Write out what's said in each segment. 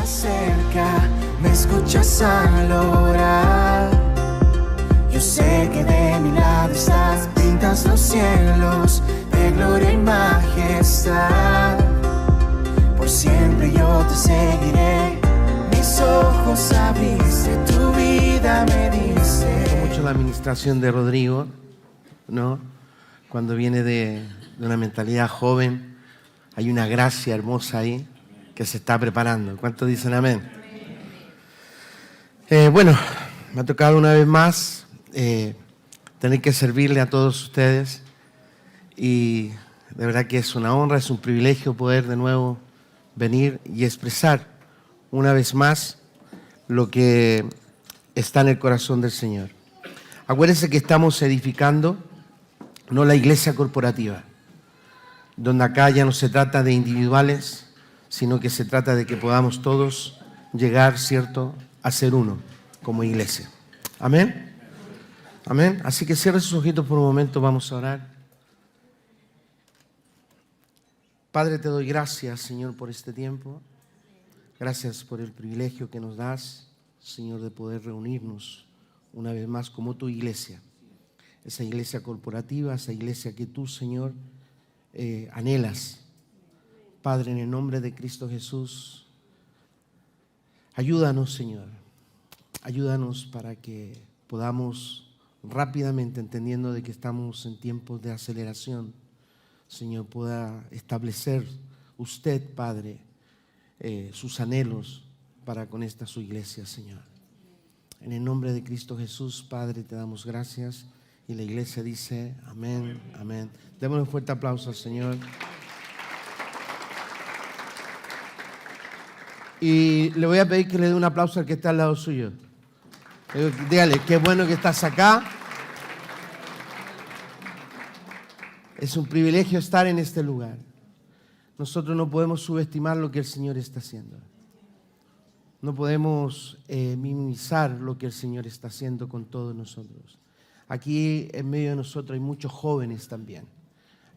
estás cerca, me escuchas al orar. Yo sé que de mi lado estás, pintas los cielos de gloria y majestad. Por siempre yo te seguiré, mis ojos abriste, tu vida me dice. Me gusta mucho la administración de Rodrigo, ¿no? Cuando viene de una mentalidad joven, hay una gracia hermosa ahí que se está preparando. ¿Cuántos dicen amén? Bueno, me ha tocado una vez más tener que servirle a todos ustedes y de verdad que es una honra, es un privilegio poder de nuevo venir y expresar una vez más lo que está en el corazón del Señor. Acuérdense que estamos edificando no la iglesia corporativa, donde acá ya no se trata de individuales, sino que se trata de que podamos todos llegar, ¿cierto?, a ser uno como iglesia. Amén. Amén. Así que cierre sus ojitos por un momento, vamos a orar. Padre, te doy gracias, Señor, por este tiempo. Gracias por el privilegio que nos das, Señor, de poder reunirnos una vez más como tu iglesia. Esa iglesia corporativa, esa iglesia que tú, Señor, anhelas. Padre, en el nombre de Cristo Jesús, ayúdanos, Señor. Ayúdanos para que podamos rápidamente, entendiendo de que estamos en tiempos de aceleración, Señor, pueda establecer usted, Padre, sus anhelos para con esta su iglesia, Señor. En el nombre de Cristo Jesús, Padre, te damos gracias. Y la iglesia dice amén, amén. Démosle un fuerte aplauso al Señor. Y le voy a pedir que le dé un aplauso al que está al lado suyo. Dígale, qué bueno que estás acá. Es un privilegio estar en este lugar. Nosotros no podemos subestimar lo que el Señor está haciendo. No podemos minimizar lo que el Señor está haciendo con todos nosotros. Aquí en medio de nosotros hay muchos jóvenes también.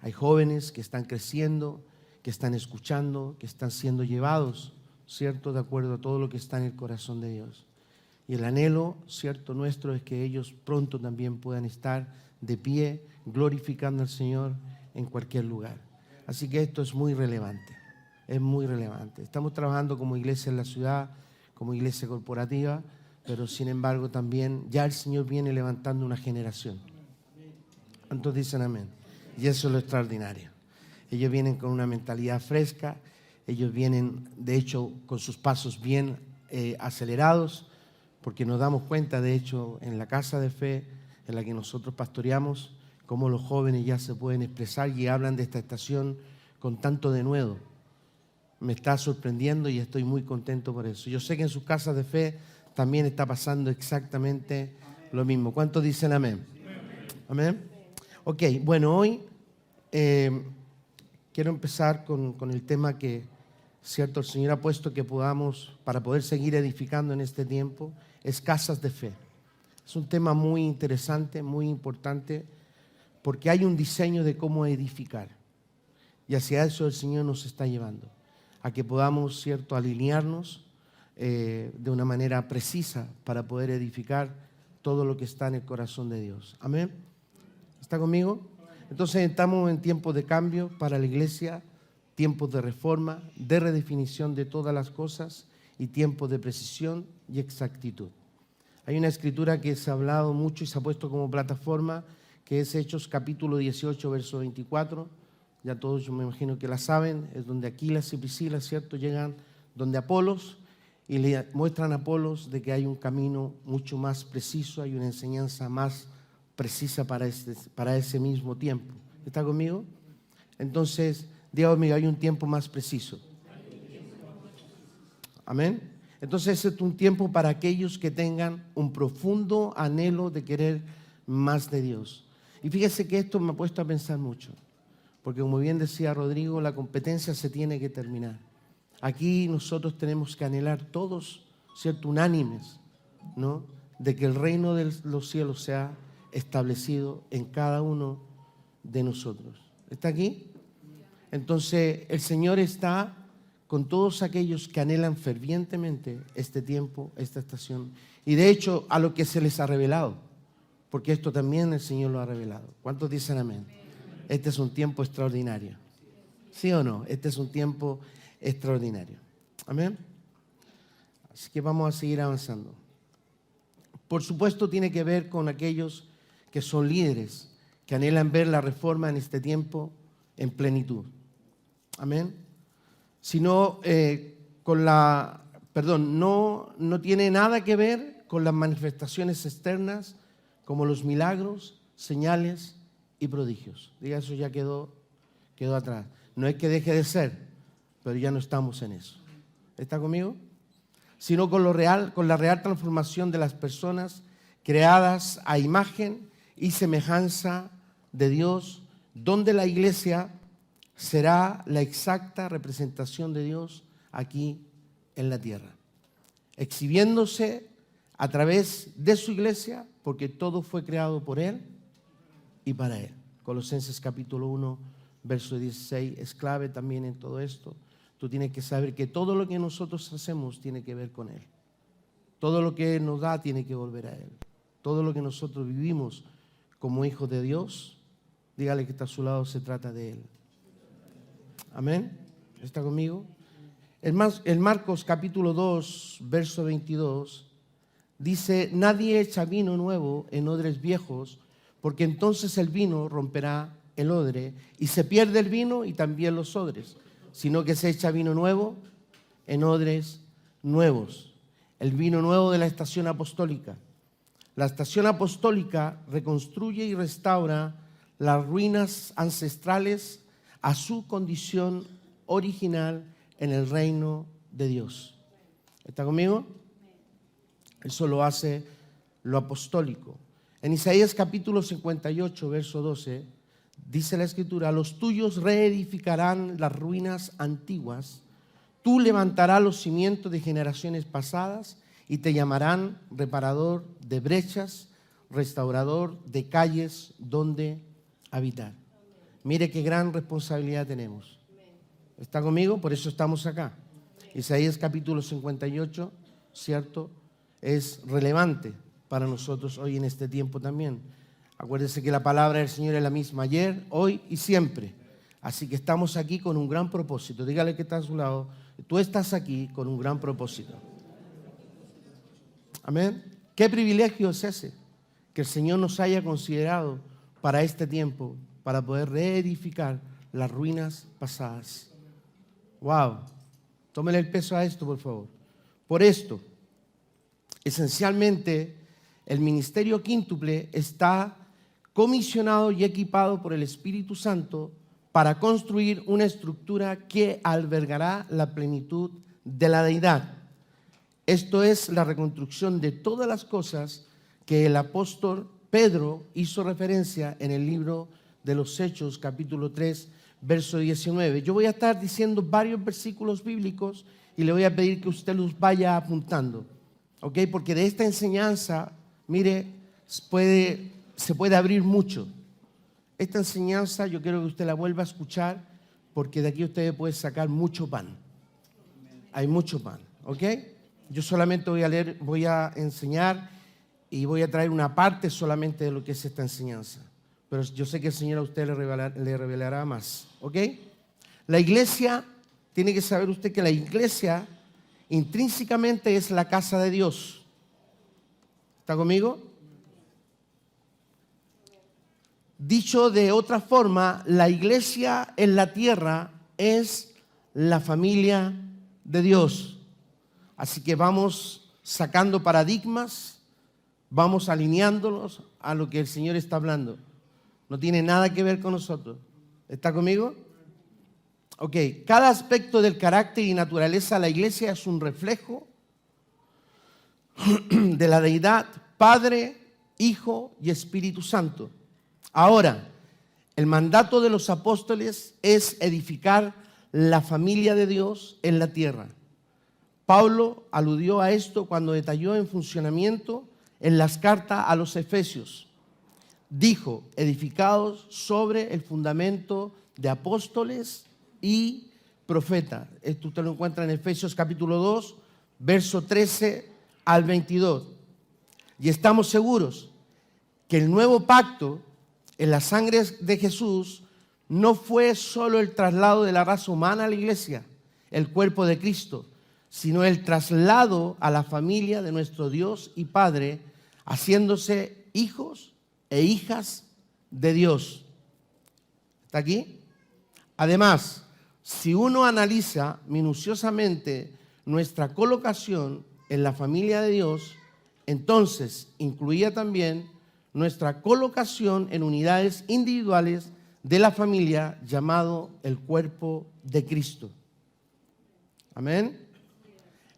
Hay jóvenes que están creciendo, que están escuchando, que están siendo llevados, ¿cierto?, de acuerdo a todo lo que está en el corazón de Dios. Y el anhelo, ¿cierto?, nuestro es que ellos pronto también puedan estar de pie, glorificando al Señor en cualquier lugar. Así que esto es muy relevante, es muy relevante. Estamos trabajando como iglesia en la ciudad, como iglesia corporativa, pero sin embargo también ya el Señor viene levantando una generación. ¿Cuántos dicen amén? Y eso es lo extraordinario. Ellos vienen con una mentalidad fresca, ellos vienen de hecho con sus pasos bien acelerados, porque nos damos cuenta de hecho en la casa de fe en la que nosotros pastoreamos, cómo los jóvenes ya se pueden expresar y hablan de esta estación con tanto denuedo. Me está sorprendiendo y estoy muy contento por eso. Yo sé que en sus casas de fe también está pasando exactamente lo mismo. ¿Cuántos dicen amén? Amén. Ok, bueno, hoy quiero empezar con el tema que, cierto, el Señor ha puesto que podamos, para poder seguir edificando en este tiempo, es casas de fe. Es un tema muy interesante, muy importante, porque hay un diseño de cómo edificar. Y hacia eso el Señor nos está llevando, a que podamos, cierto, alinearnos de una manera precisa para poder edificar todo lo que está en el corazón de Dios. Amén. ¿Está conmigo? Entonces estamos en tiempos de cambio para la iglesia, tiempos de reforma, de redefinición de todas las cosas y tiempos de precisión y exactitud. Hay una escritura que se ha hablado mucho y se ha puesto como plataforma, que es Hechos capítulo 18, verso 24. Ya todos yo me imagino que la saben, es donde Aquilas y Priscila, ¿cierto?, llegan donde Apolos y le muestran a Apolos de que hay un camino mucho más preciso, hay una enseñanza más precisa para ese mismo tiempo. ¿Está conmigo? Entonces, diga conmigo, hay un tiempo más preciso. Amén. Entonces, es un tiempo para aquellos que tengan un profundo anhelo de querer más de Dios. Y fíjese que esto me ha puesto a pensar mucho, porque como bien decía Rodrigo, la competencia se tiene que terminar. Aquí nosotros tenemos que anhelar todos, ¿cierto?, unánimes, ¿no?, de que el reino de los cielos sea establecido en cada uno de nosotros. ¿Está aquí? Entonces, el Señor está con todos aquellos que anhelan fervientemente este tiempo, esta estación, y de hecho a lo que se les ha revelado, porque esto también el Señor lo ha revelado. ¿Cuántos dicen amén? Este es un tiempo extraordinario. ¿Sí o no? Este es un tiempo extraordinario. Amén. Así que vamos a seguir avanzando. Por supuesto tiene que ver con aquellos que son líderes, que anhelan ver la reforma en este tiempo en plenitud. Amén. Sino no tiene nada que ver con las manifestaciones externas como los milagros, señales y prodigios. Diga, eso ya quedó atrás. No es que deje de ser, pero ya no estamos en eso. ¿Está conmigo? Sino con la real transformación de las personas creadas a imagen y semejanza de Dios, donde la iglesia será la exacta representación de Dios aquí en la tierra, exhibiéndose a través de su iglesia, porque todo fue creado por Él y para Él. Colosenses capítulo 1, verso 16 es clave también en todo esto. Tú tienes que saber que todo lo que nosotros hacemos tiene que ver con Él. Todo lo que Él nos da tiene que volver a Él. Todo lo que nosotros vivimos como hijos de Dios, dígale que está a su lado, se trata de Él. Amén. ¿Está conmigo? En Marcos capítulo 2, verso 22, dice: nadie echa vino nuevo en odres viejos, porque entonces el vino romperá el odre y se pierde el vino y también los odres, sino que se echa vino nuevo en odres nuevos. El vino nuevo de la estación apostólica. La estación apostólica reconstruye y restaura las ruinas ancestrales a su condición original en el reino de Dios. ¿Está conmigo? Eso lo hace lo apostólico. En Isaías capítulo 58, verso 12, dice la Escritura: los tuyos reedificarán las ruinas antiguas, tú levantarás los cimientos de generaciones pasadas y te llamarán reparador de brechas, restaurador de calles donde habitar. Mire qué gran responsabilidad tenemos. ¿Está conmigo? Por eso estamos acá. Isaías capítulo 58, ¿cierto? Es relevante para nosotros hoy en este tiempo también. Acuérdense que la palabra del Señor es la misma ayer, hoy y siempre. Así que estamos aquí con un gran propósito. Dígale que está a su lado: tú estás aquí con un gran propósito. Amén. ¿Qué privilegio es ese? Que el Señor nos haya considerado para este tiempo, para poder reedificar las ruinas pasadas. Wow. Tómele el peso a esto, por favor. Por esto, esencialmente, el ministerio quíntuple está comisionado y equipado por el Espíritu Santo para construir una estructura que albergará la plenitud de la deidad. Esto es la reconstrucción de todas las cosas que el apóstol Pedro hizo referencia en el libro de los Hechos, capítulo 3, verso 19. Yo voy a estar diciendo varios versículos bíblicos y le voy a pedir que usted los vaya apuntando, ¿ok? Porque de esta enseñanza, mire, se puede abrir mucho. Esta enseñanza yo quiero que usted la vuelva a escuchar, porque de aquí usted puede sacar mucho pan. Hay mucho pan, ¿ok? Yo solamente voy a enseñar y voy a traer una parte solamente de lo que es esta enseñanza. Pero yo sé que el Señor a usted le revelará más, ¿ok? La iglesia, tiene que saber usted que la iglesia intrínsecamente es la casa de Dios. ¿Está conmigo? Dicho de otra forma, la iglesia en la tierra es la familia de Dios. Así que vamos sacando paradigmas, vamos alineándolos a lo que el Señor está hablando. No tiene nada que ver con nosotros. ¿Está conmigo? Ok, cada aspecto del carácter y naturaleza de la iglesia es un reflejo de la deidad Padre, Hijo y Espíritu Santo. Ahora, el mandato de los apóstoles es edificar la familia de Dios en la tierra. Pablo aludió a esto cuando detalló en funcionamiento en las cartas a los Efesios. Dijo: edificados sobre el fundamento de apóstoles y profeta. Esto usted lo encuentra en Efesios capítulo 2, verso 13 al 22. Y estamos seguros que el nuevo pacto en la sangre de Jesús no fue solo el traslado de la raza humana a la iglesia, el cuerpo de Cristo, sino el traslado a la familia de nuestro Dios y Padre, haciéndose hijos e hijas de Dios. ¿Está aquí? Además, si uno analiza minuciosamente nuestra colocación en la familia de Dios, entonces incluía también nuestra colocación en unidades individuales de la familia llamado el cuerpo de Cristo. Amén.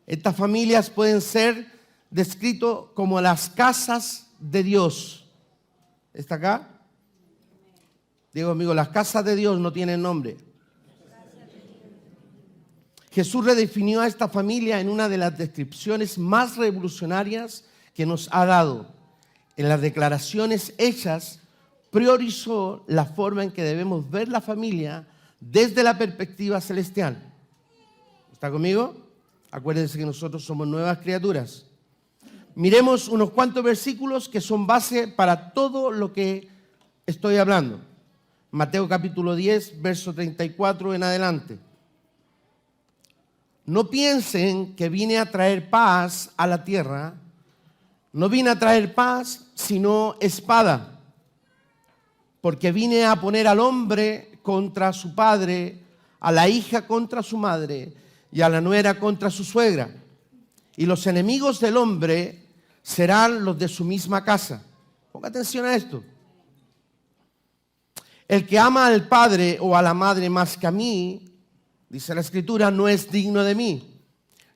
Estas familias pueden ser descritas como las casas de Dios. ¿Está acá? Digo, amigo, las casas de Dios no tienen nombre. Jesús redefinió a esta familia en una de las descripciones más revolucionarias que nos ha dado. En las declaraciones hechas, priorizó la forma en que debemos ver la familia desde la perspectiva celestial. ¿Está conmigo? Acuérdense que nosotros somos nuevas criaturas. Miremos unos cuantos versículos que son base para todo lo que estoy hablando. Mateo capítulo 10, verso 34 en adelante. No piensen que vine a traer paz a la tierra. No vine a traer paz, sino espada. Porque vine a poner al hombre contra su padre, a la hija contra su madre y a la nuera contra su suegra. Y los enemigos del hombre serán los de su misma casa. Ponga atención a esto. El que ama al padre o a la madre más que a mí, dice la Escritura, no es digno de mí.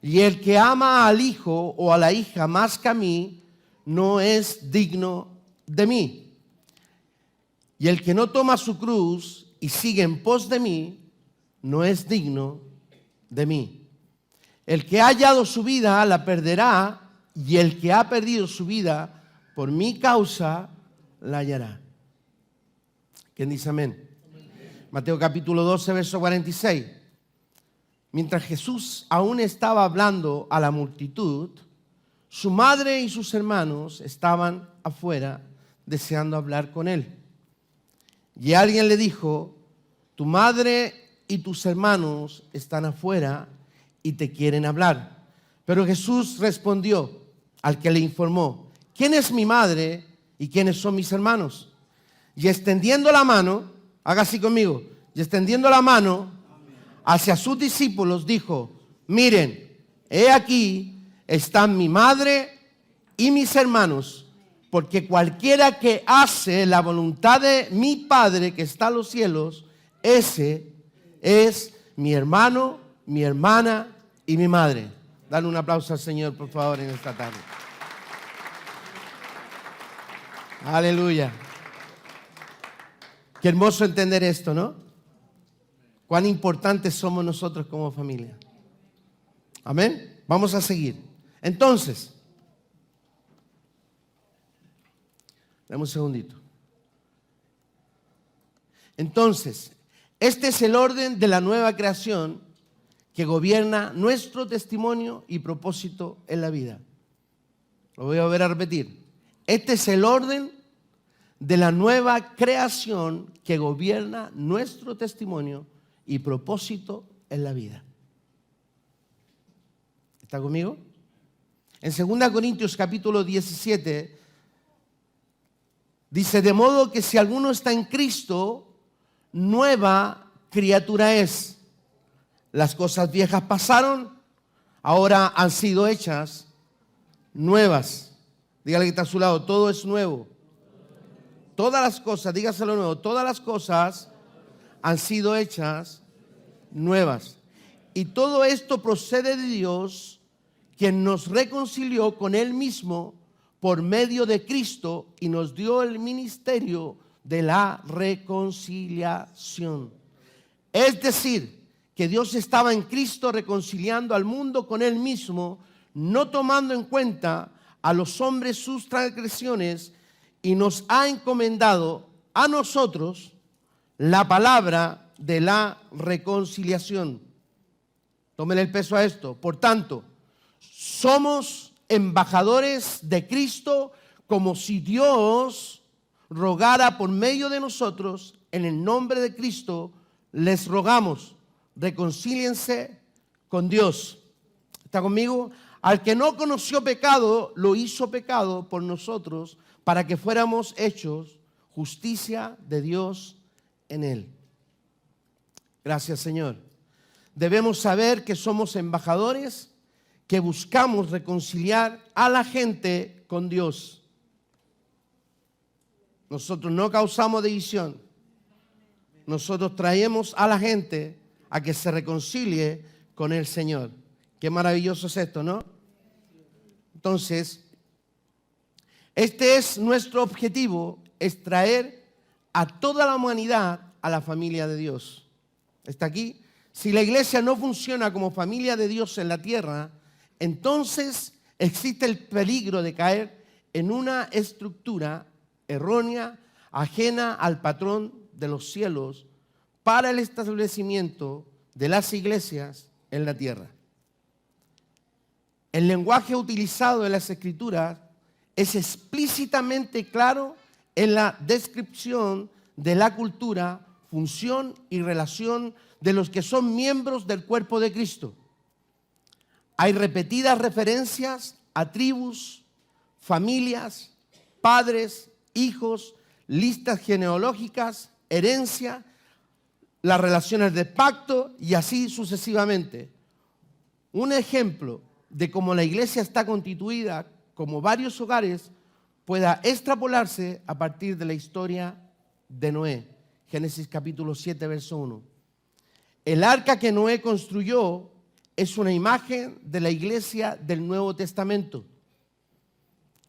Y el que ama al hijo o a la hija más que a mí, no es digno de mí. Y el que no toma su cruz y sigue en pos de mí, no es digno de mí. El que ha hallado su vida la perderá, y el que ha perdido su vida por mi causa la hallará. ¿Quién dice amén? Mateo capítulo 12, verso 46. Mientras Jesús aún estaba hablando a la multitud, su madre y sus hermanos estaban afuera deseando hablar con él. Y alguien le dijo, tu madre y tus hermanos están afuera y te quieren hablar. Pero Jesús respondió al que le informó, ¿quién es mi madre y quiénes son mis hermanos? Y extendiendo la mano, haga así conmigo, y extendiendo la mano hacia sus discípulos dijo, miren, he aquí están mi madre y mis hermanos, porque cualquiera que hace la voluntad de mi Padre que está en los cielos, ese es mi hermano, mi hermana y mi madre. Dale un aplauso al Señor, por favor, en esta tarde. Aleluya. Qué hermoso entender esto, ¿no? Cuán importantes somos nosotros como familia. Amén. Vamos a seguir. Entonces, dame un segundito. Entonces, este es el orden de la nueva creación que gobierna nuestro testimonio y propósito en la vida. Lo voy a volver a repetir. Este es el orden de la nueva creación que gobierna nuestro testimonio y propósito en la vida. ¿Está conmigo? En 2 Corintios capítulo 17 dice, de modo que si alguno está en Cristo, nueva criatura es. Las cosas viejas pasaron, ahora han sido hechas nuevas. Dígale que está a su lado, todo es nuevo. Todas las cosas, dígaselo nuevo, todas las cosas han sido hechas nuevas. Y todo esto procede de Dios, quien nos reconcilió con Él mismo por medio de Cristo y nos dio el ministerio de la reconciliación. Es decir, que Dios estaba en Cristo reconciliando al mundo con Él mismo, no tomando en cuenta a los hombres sus transgresiones, y nos ha encomendado a nosotros la palabra de la reconciliación. Tómele el peso a esto. Por tanto, somos embajadores de Cristo, como si Dios rogara por medio de nosotros. En el nombre de Cristo les rogamos, reconcíliense con Dios. ¿Está conmigo? Al que no conoció pecado, lo hizo pecado por nosotros, para que fuéramos hechos justicia de Dios en él. Gracias, Señor. Debemos saber que somos embajadores, que buscamos reconciliar a la gente con Dios. Nosotros no causamos división. Nosotros traemos a la gente a que se reconcilie con el Señor. Qué maravilloso es esto, ¿no? Entonces, este es nuestro objetivo, es traer a toda la humanidad a la familia de Dios. ¿Está aquí? Si la iglesia no funciona como familia de Dios en la tierra, entonces existe el peligro de caer en una estructura errónea, ajena al patrón de los cielos, para el establecimiento de las iglesias en la tierra. El lenguaje utilizado en las Escrituras es explícitamente claro en la descripción de la cultura, función y relación de los que son miembros del cuerpo de Cristo. Hay repetidas referencias a tribus, familias, padres, hijos, listas genealógicas, herencia, las relaciones de pacto y así sucesivamente. Un ejemplo de cómo la iglesia está constituida como varios hogares pueda extrapolarse a partir de la historia de Noé. Génesis capítulo 7, verso 1. El arca que Noé construyó es una imagen de la iglesia del Nuevo Testamento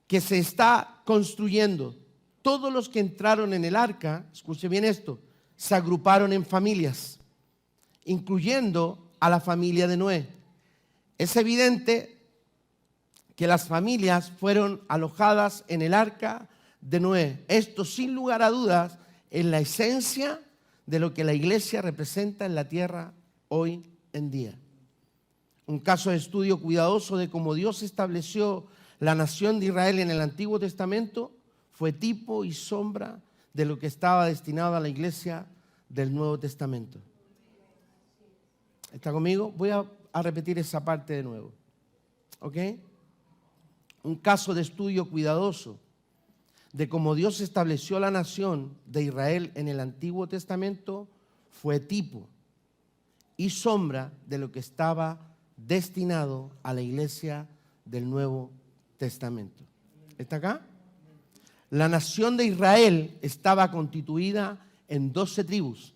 que se está construyendo. Todos los que entraron en el arca, escuche bien esto, se agruparon en familias, incluyendo a la familia de Noé. Es evidente que las familias fueron alojadas en el arca de Noé. Esto, sin lugar a dudas, es la esencia de lo que la iglesia representa en la tierra hoy en día. Un caso de estudio cuidadoso de cómo Dios estableció la nación de Israel en el Antiguo Testamento fue tipo y sombra de lo que estaba destinado a la iglesia del Nuevo Testamento. ¿Está conmigo? Voy a repetir esa parte de nuevo. ¿Ok? Un caso de estudio cuidadoso de cómo Dios estableció la nación de Israel en el Antiguo Testamento fue tipo y sombra de lo que estaba destinado a la iglesia del Nuevo Testamento. ¿Está acá? La nación de Israel estaba constituida en 12 tribus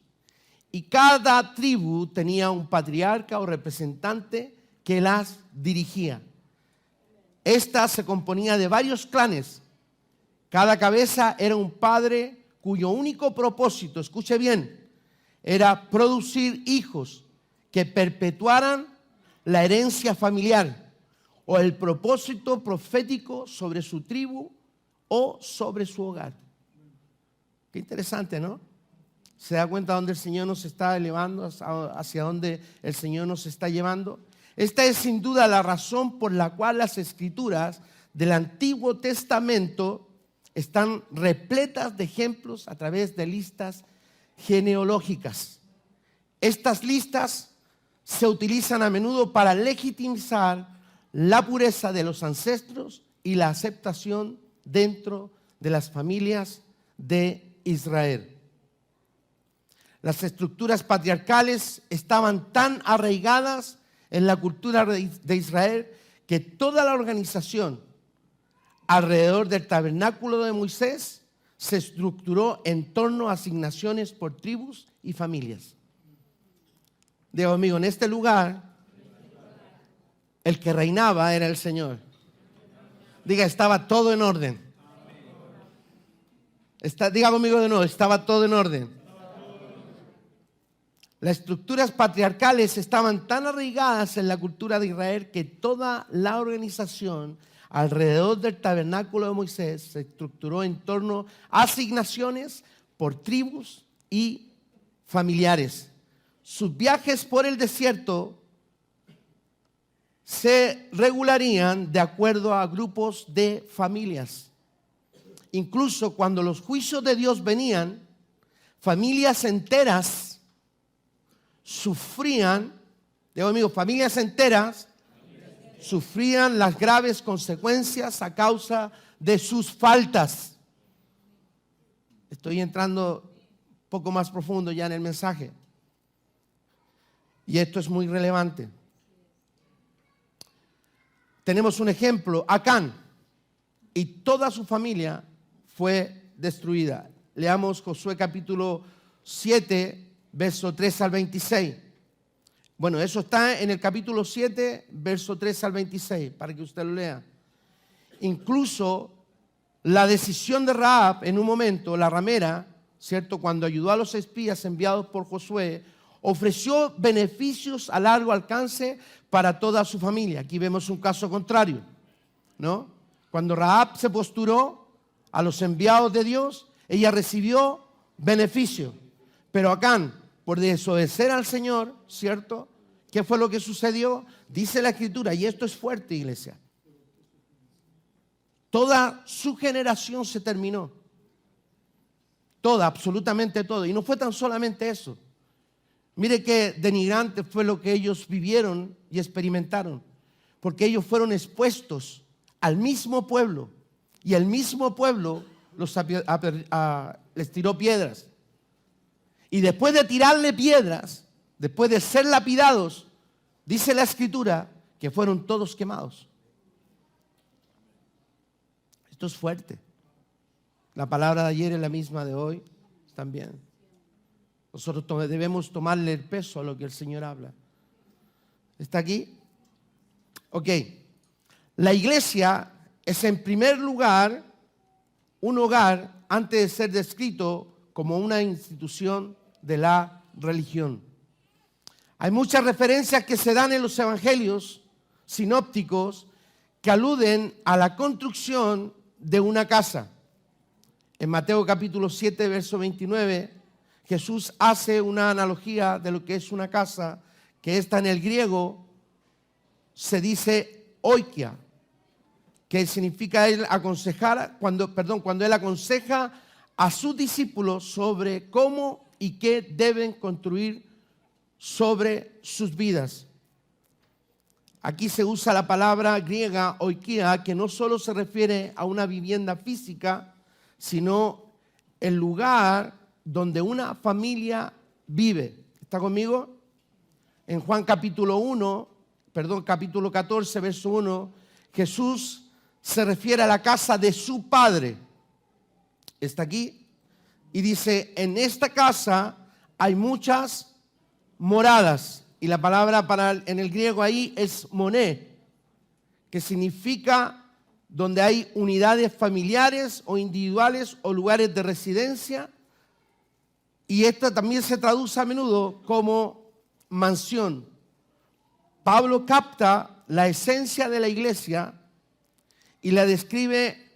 y cada tribu tenía un patriarca o representante que las dirigía. Esta se componía de varios clanes. Cada cabeza era un padre cuyo único propósito, escuche bien, era producir hijos que perpetuaran la herencia familiar o el propósito profético sobre su tribu o sobre su hogar. Qué interesante, ¿no? ¿Se da cuenta dónde el Señor nos está elevando, hacia dónde el Señor nos está llevando? Esta es sin duda la razón por la cual las Escrituras del Antiguo Testamento están repletas de ejemplos a través de listas genealógicas. Estas listas se utilizan a menudo para legitimizar la pureza de los ancestros y la aceptación dentro de las familias de Israel. Las estructuras patriarcales estaban tan arraigadas en la cultura de Israel que toda la organización alrededor del tabernáculo de Moisés se estructuró en torno a asignaciones por tribus y familias. Digo, amigo, en este lugar el que reinaba era el Señor. Diga, estaba todo en orden. Diga conmigo de nuevo, estaba todo en orden. Las estructuras patriarcales estaban tan arraigadas en la cultura de Israel que toda la organización alrededor del tabernáculo de Moisés se estructuró en torno a asignaciones por tribus y familiares. Sus viajes por el desierto se regularían de acuerdo a grupos de familias. Incluso cuando los juicios de Dios venían, familias enteras sufrían, digo amigos, familias enteras sufrían las graves consecuencias a causa de sus faltas. Estoy entrando un poco más profundo ya en el mensaje. Y esto es muy relevante. Tenemos un ejemplo, Acán, y toda su familia fue destruida. Leamos Josué capítulo 7, verso 3 al 26. Bueno, eso está en el capítulo 7, verso 3 al 26, para que usted lo lea. Incluso la decisión de Rahab, en un momento, la ramera, ¿cierto? Cuando ayudó a los espías enviados por Josué, ofreció beneficios a largo alcance para toda su familia. Aquí vemos un caso contrario, ¿no? Cuando Rahab se posturó a los enviados de Dios, ella recibió beneficio. Pero Acán, por desobedecer al Señor, ¿cierto? ¿Qué fue lo que sucedió? Dice la Escritura, y esto es fuerte, iglesia. Toda su generación se terminó. Toda, absolutamente todo. Y no fue tan solamente eso. Mire qué denigrante fue lo que ellos vivieron y experimentaron. Porque ellos fueron expuestos al mismo pueblo. Y el mismo pueblo les tiró piedras. Y después de tirarle piedras, después de ser lapidados, dice la Escritura que fueron todos quemados. Esto es fuerte. La palabra de ayer es la misma de hoy también. Nosotros debemos tomarle el peso a lo que el Señor habla. ¿Está aquí? Ok. La iglesia es en primer lugar un hogar antes de ser descrito como una institución de la religión. Hay muchas referencias que se dan en los evangelios sinópticos que aluden a la construcción de una casa. En Mateo capítulo 7, verso 29, Jesús hace una analogía de lo que es una casa, que esta en el griego se dice oikia, que significa él aconsejar, cuando él aconseja a sus discípulos sobre cómo y qué deben construir sobre sus vidas. Aquí se usa la palabra griega oikia, que no solo se refiere a una vivienda física, sino el lugar donde una familia vive. ¿Está conmigo? En Juan capítulo 14, verso 1, Jesús se refiere a la casa de su Padre. Está aquí. Y dice, en esta casa hay muchas moradas. Y la palabra en el griego ahí es moné, que significa donde hay unidades familiares o individuales o lugares de residencia. Y esta también se traduce a menudo como mansión. Pablo capta la esencia de la iglesia y la describe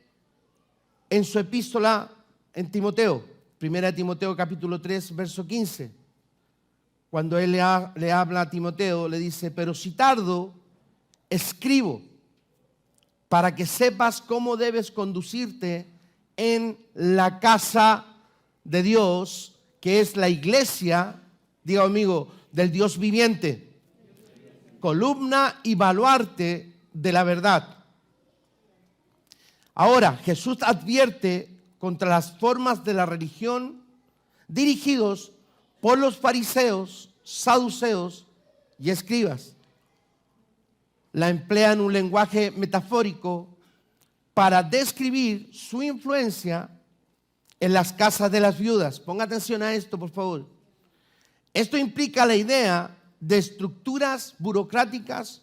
en su epístola en Timoteo, 1 Timoteo capítulo 3, verso 15. Cuando él le habla a Timoteo, le dice, pero si tardo, escribo para que sepas cómo debes conducirte en la casa de Dios, que es la iglesia, diga amigo, del Dios viviente, columna y baluarte de la verdad. Ahora, Jesús advierte contra las formas de la religión dirigidos por los fariseos, saduceos y escribas. La emplean un lenguaje metafórico para describir su influencia en las casas de las viudas. Ponga atención a esto, por favor. Esto implica la idea de estructuras burocráticas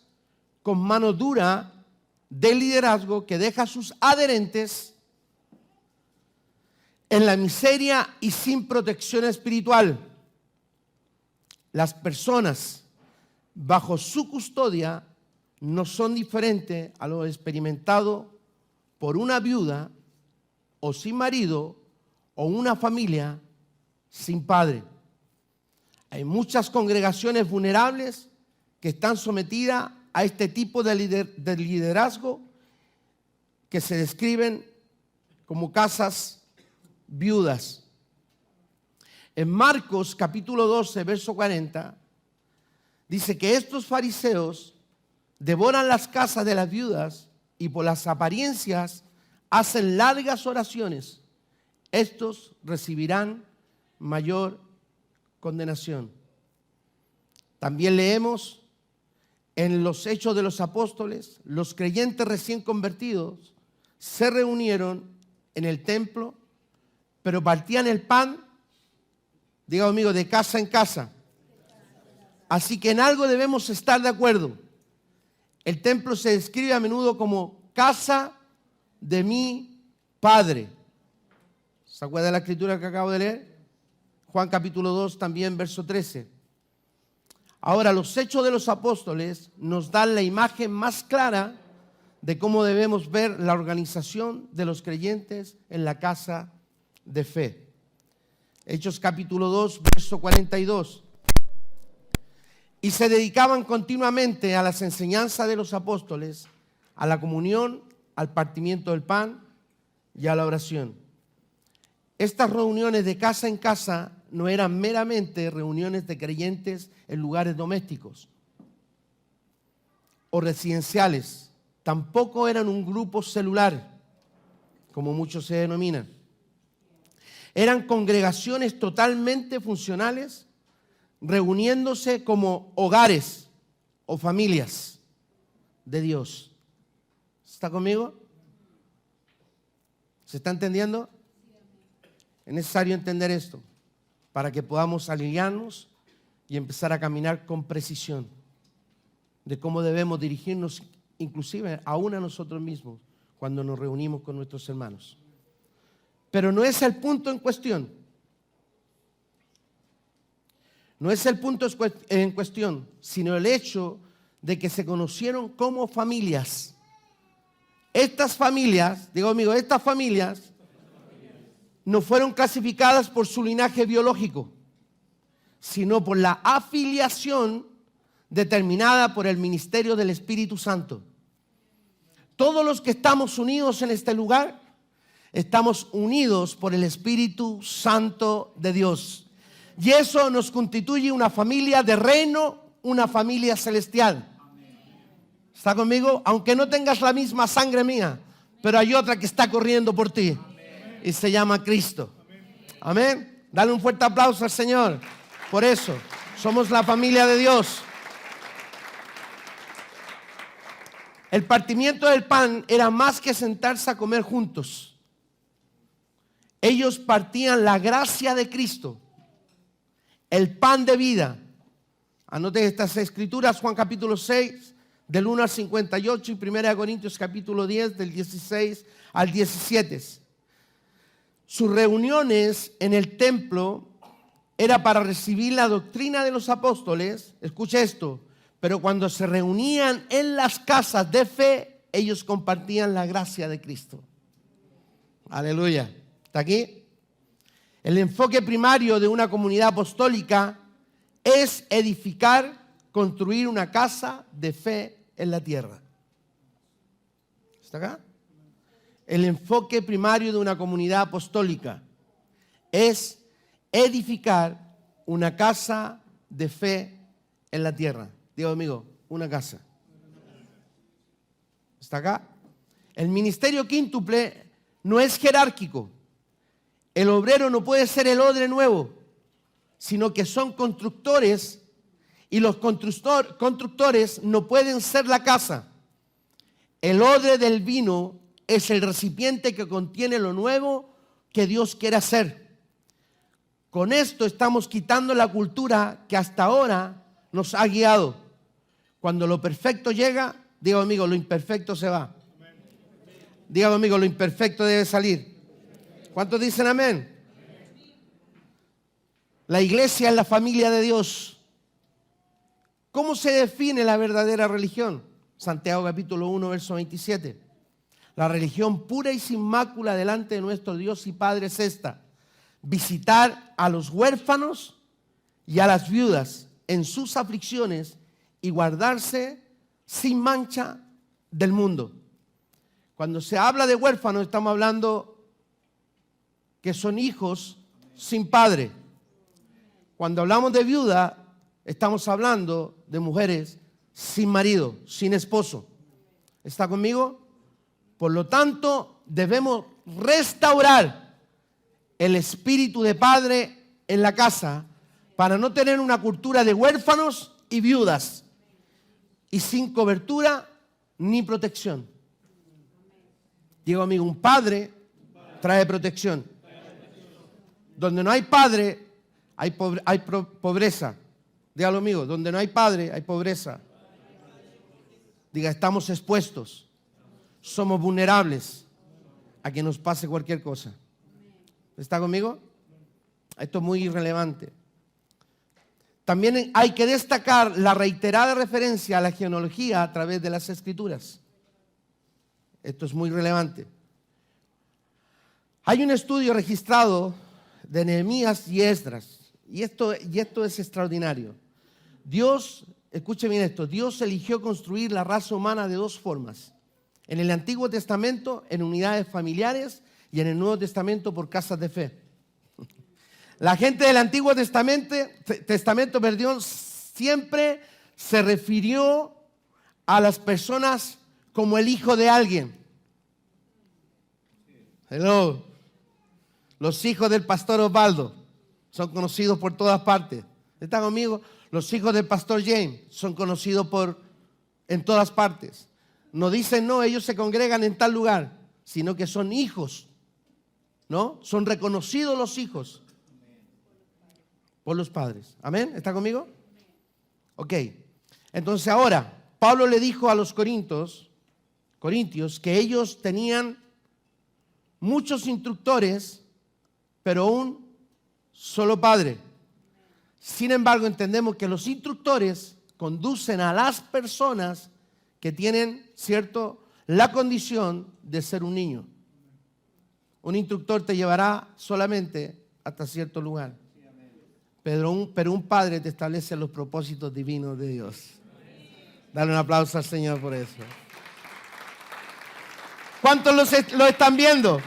con mano dura de liderazgo que deja a sus adherentes en la miseria y sin protección espiritual. Las personas bajo su custodia no son diferentes a lo experimentado por una viuda o sin marido o una familia sin padre. Hay muchas congregaciones vulnerables que están sometidas a este tipo de liderazgo que se describen como casas viudas. En Marcos capítulo 12, verso 40, dice que estos fariseos devoran las casas de las viudas y por las apariencias hacen largas oraciones. Estos recibirán mayor condenación. También leemos en los Hechos de los Apóstoles, los creyentes recién convertidos se reunieron en el templo, pero partían el pan, diga conmigo, de casa en casa. Así que en algo debemos estar de acuerdo. El templo se describe a menudo como casa de mi Padre. ¿Se acuerda de la escritura que acabo de leer? Juan capítulo 2 también, verso 13. Ahora, los Hechos de los Apóstoles nos dan la imagen más clara de cómo debemos ver la organización de los creyentes en la casa de fe. Hechos capítulo 2, verso 42. Y se dedicaban continuamente a las enseñanzas de los apóstoles, a la comunión, al partimiento del pan y a la oración. Estas reuniones de casa en casa no eran meramente reuniones de creyentes en lugares domésticos o residenciales. Tampoco eran un grupo celular, como muchos se denominan. Eran congregaciones totalmente funcionales, reuniéndose como hogares o familias de Dios. ¿Está conmigo? ¿Se está entendiendo? Es necesario entender esto para que podamos alinearnos y empezar a caminar con precisión de cómo debemos dirigirnos, inclusive aún a nosotros mismos, cuando nos reunimos con nuestros hermanos. Pero no es el punto en cuestión. No es el punto en cuestión, sino el hecho de que se conocieron como familias. Estas familias, digo amigo, estas familias no fueron clasificadas por su linaje biológico, sino por la afiliación determinada por el ministerio del Espíritu Santo. Todos los que estamos unidos en este lugar, estamos unidos por el Espíritu Santo de Dios. Y eso nos constituye una familia de reino, una familia celestial. ¿Está conmigo? Aunque no tengas la misma sangre mía, pero hay otra que está corriendo por ti. Y se llama Cristo. Amén. Dale un fuerte aplauso al Señor. Por eso, somos la familia de Dios. El partimiento del pan era más que sentarse a comer juntos. Ellos partían la gracia de Cristo, el pan de vida. Anote estas escrituras, Juan capítulo 6, del 1 al 58 y 1 Corintios capítulo 10, del 16 al 17. Sus reuniones en el templo era para recibir la doctrina de los apóstoles. Escucha esto. Pero cuando se reunían en las casas de fe, ellos compartían la gracia de Cristo. Aleluya. ¿Está aquí? El enfoque primario de una comunidad apostólica es edificar, construir una casa de fe en la tierra. ¿Está acá? El enfoque primario de una comunidad apostólica es edificar una casa de fe en la tierra. Digo, amigo, una casa. ¿Está acá? El ministerio quíntuple no es jerárquico. El obrero no puede ser el odre nuevo, sino que son constructores y los constructores no pueden ser la casa. El odre del vino es el recipiente que contiene lo nuevo que Dios quiere hacer. Con esto estamos quitando la cultura que hasta ahora nos ha guiado. Cuando lo perfecto llega, diga amigo, lo imperfecto se va. Diga amigo, lo imperfecto debe salir. ¿Cuántos dicen amén? La iglesia es la familia de Dios. ¿Cómo se define la verdadera religión? Santiago capítulo 1, verso 27. La religión pura y sin mácula delante de nuestro Dios y Padre es esta: visitar a los huérfanos y a las viudas en sus aflicciones y guardarse sin mancha del mundo. Cuando se habla de huérfanos, estamos hablando que son hijos sin padre. Cuando hablamos de viuda, estamos hablando de mujeres sin marido, sin esposo. ¿Está conmigo? Por lo tanto, debemos restaurar el espíritu de padre en la casa para no tener una cultura de huérfanos y viudas y sin cobertura ni protección. Digo, amigo, un padre trae protección. Donde no hay padre, hay pobreza. Dígalo, amigo, donde no hay padre, hay pobreza. Diga, estamos expuestos. Somos vulnerables a que nos pase cualquier cosa. ¿Está conmigo? Esto es muy irrelevante. También hay que destacar la reiterada referencia a la genealogía a través de las Escrituras. Esto es muy relevante. Hay un estudio registrado de Nehemías y Esdras, y esto es extraordinario. Dios, escuchen bien esto, Dios eligió construir la raza humana de dos formas. En el Antiguo Testamento, en unidades familiares, y en el Nuevo Testamento por casas de fe. La gente del Antiguo Testamento, siempre se refirió a las personas como el hijo de alguien. Hello. Los hijos del pastor Osvaldo son conocidos por todas partes. ¿Están conmigo? Los hijos del pastor James son conocidos en todas partes. No dicen, no, ellos se congregan en tal lugar, sino que son hijos, ¿no? Son reconocidos los hijos por los padres. ¿Amén? ¿Está conmigo? Ok. Entonces ahora, Pablo le dijo a los corintios que ellos tenían muchos instructores, pero un solo padre. Sin embargo, entendemos que los instructores conducen a las personas que tienen, ¿cierto?, la condición de ser un niño. Un instructor te llevará solamente hasta cierto lugar. Pero un padre te establece los propósitos divinos de Dios. Dale un aplauso al Señor por eso. ¿Cuántos lo están viendo?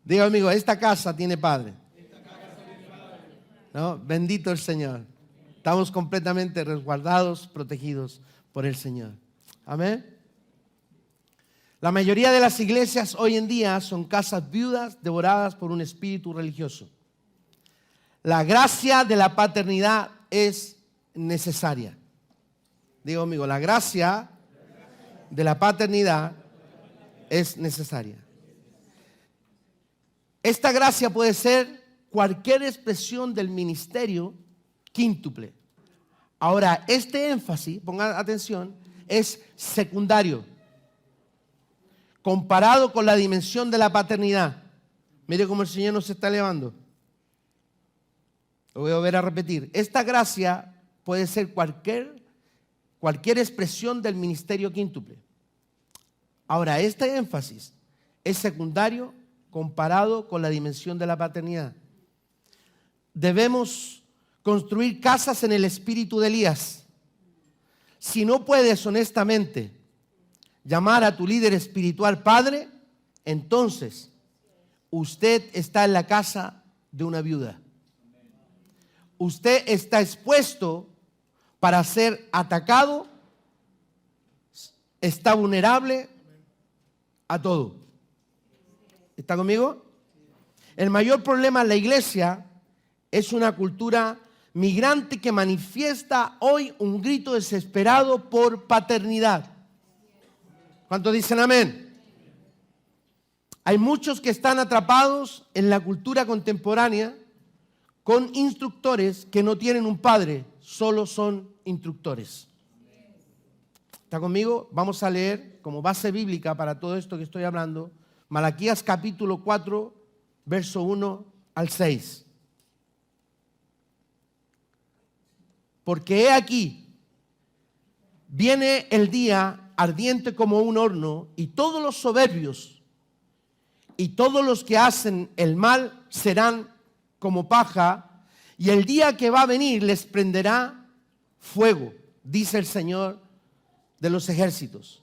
Diga, amigo, esta casa tiene padre. ¿No? Bendito el Señor. Estamos completamente resguardados, protegidos por el Señor. Amén. La mayoría de las iglesias hoy en día son casas viudas devoradas por un espíritu religioso. La gracia de la paternidad es necesaria. Digo, amigo, la gracia de la paternidad es necesaria. Esta gracia puede ser cualquier expresión del ministerio quíntuple. Ahora, este énfasis, pongan atención, es secundario, comparado con la dimensión de la paternidad. Mire cómo el Señor nos está elevando. Lo voy a volver a repetir. Esta gracia puede ser cualquier expresión del ministerio quíntuple. Ahora, este énfasis es secundario comparado con la dimensión de la paternidad. Debemos construir casas en el espíritu de Elías. Si no puedes honestamente llamar a tu líder espiritual padre, entonces usted está en la casa de una viuda. Usted está expuesto para ser atacado, está vulnerable a todo. ¿Está conmigo? El mayor problema en la iglesia es una cultura migrante que manifiesta hoy un grito desesperado por paternidad. ¿Cuántos dicen amén? Hay muchos que están atrapados en la cultura contemporánea con instructores que no tienen un padre, solo son instructores. ¿Está conmigo? Vamos a leer como base bíblica para todo esto que estoy hablando, Malaquías capítulo 4, verso 1 al 6. Porque he aquí, viene el día ardiente como un horno, y todos los soberbios y todos los que hacen el mal serán como paja, y el día que va a venir les prenderá fuego, dice el Señor de los ejércitos,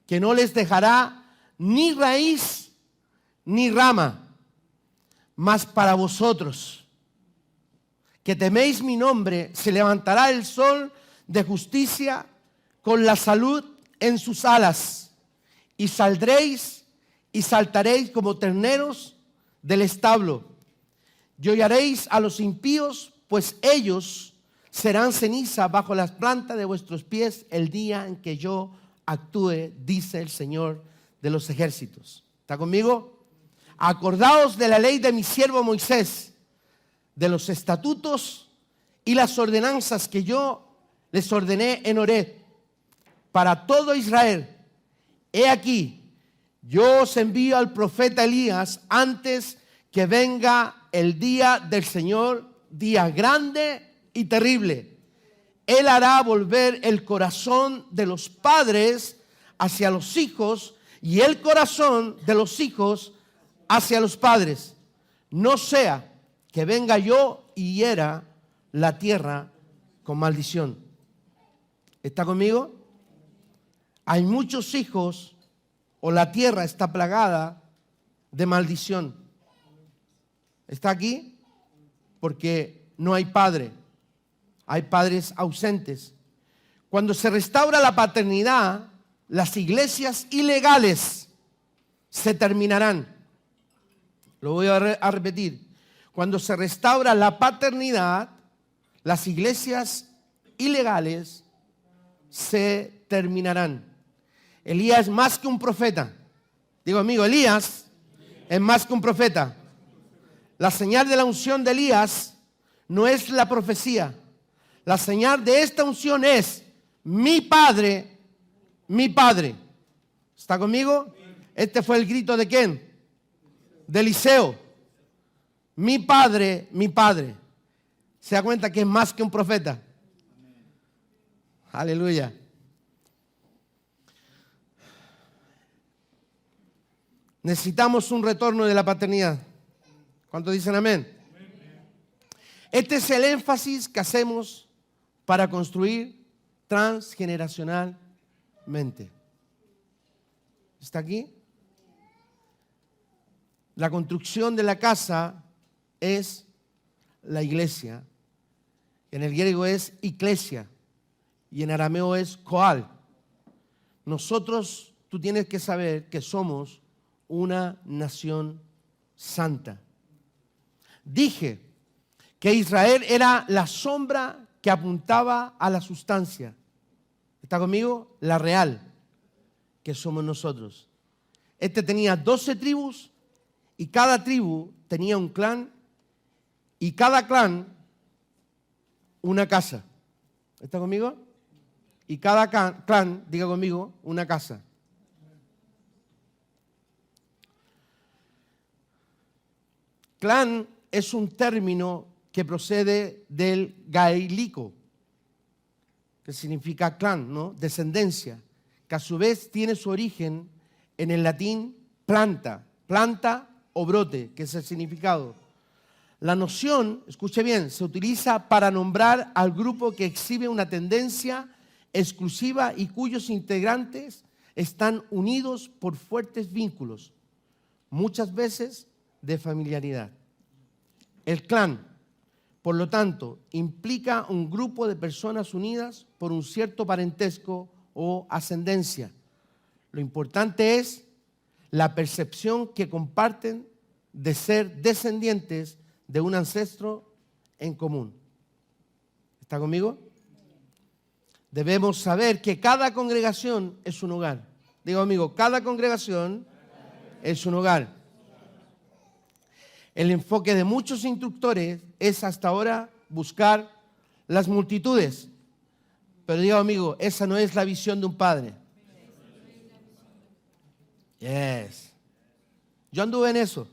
que no les dejará ni raíz ni rama, mas para vosotros, que teméis mi nombre, se levantará el sol de justicia con la salud en sus alas, y saldréis y saltaréis como terneros del establo, y hollaréis a los impíos, pues ellos serán ceniza bajo las plantas de vuestros pies el día en que yo actúe, dice el Señor de los ejércitos. ¿Está conmigo? Acordaos de la ley de mi siervo Moisés, de los estatutos y las ordenanzas que yo les ordené en Horeb para todo Israel. He aquí, yo os envío al profeta Elías antes que venga el día del Señor, día grande y terrible. Él hará volver el corazón de los padres hacia los hijos y el corazón de los hijos hacia los padres. No sea que venga yo y hiera la tierra con maldición. ¿Está conmigo? Hay muchos hijos, o la tierra está plagada de maldición. ¿Está aquí? Porque no hay padre. Hay padres ausentes. Cuando se restaura la paternidad, las iglesias ilegales se terminarán. Lo voy a repetir. Cuando se restaura la paternidad, las iglesias ilegales se terminarán. Elías es más que un profeta. Digo, amigo, Elías es más que un profeta. La señal de la unción de Elías no es la profecía. La señal de esta unción es mi Padre, mi Padre. ¿Está conmigo? Este fue el grito de ¿quién? De Eliseo. Mi Padre, mi Padre. ¿Se da cuenta que es más que un profeta? Aleluya. Necesitamos un retorno de la paternidad. ¿Cuántos dicen amén? Este es el énfasis que hacemos para construir transgeneracionalmente. ¿Está aquí? La construcción de la casa es la iglesia. En el griego es eclesia y en arameo es koal. Nosotros, tú tienes que saber que somos una nación santa. Dije que Israel era la sombra que apuntaba a la sustancia. ¿Está conmigo? La real, que somos nosotros. Este tenía 12 tribus y cada tribu tenía un clan y cada clan una casa. ¿Está conmigo? Y cada clan, diga conmigo, una casa. Clan es un término que procede del gaélico, que significa clan, ¿no? Descendencia, que a su vez tiene su origen en el latín planta o brote, que es el significado. La noción, escuche bien, se utiliza para nombrar al grupo que exhibe una tendencia exclusiva y cuyos integrantes están unidos por fuertes vínculos, muchas veces de familiaridad. El clan, por lo tanto, implica un grupo de personas unidas por un cierto parentesco o ascendencia. Lo importante es la percepción que comparten de ser descendientes de un ancestro en común. ¿Está conmigo? Debemos saber que cada congregación es un hogar. Digo, amigo, cada congregación es un hogar. El enfoque de muchos instructores es hasta ahora buscar las multitudes. Pero digo, amigo, esa no es la visión de un padre. Yes. Yo anduve en eso.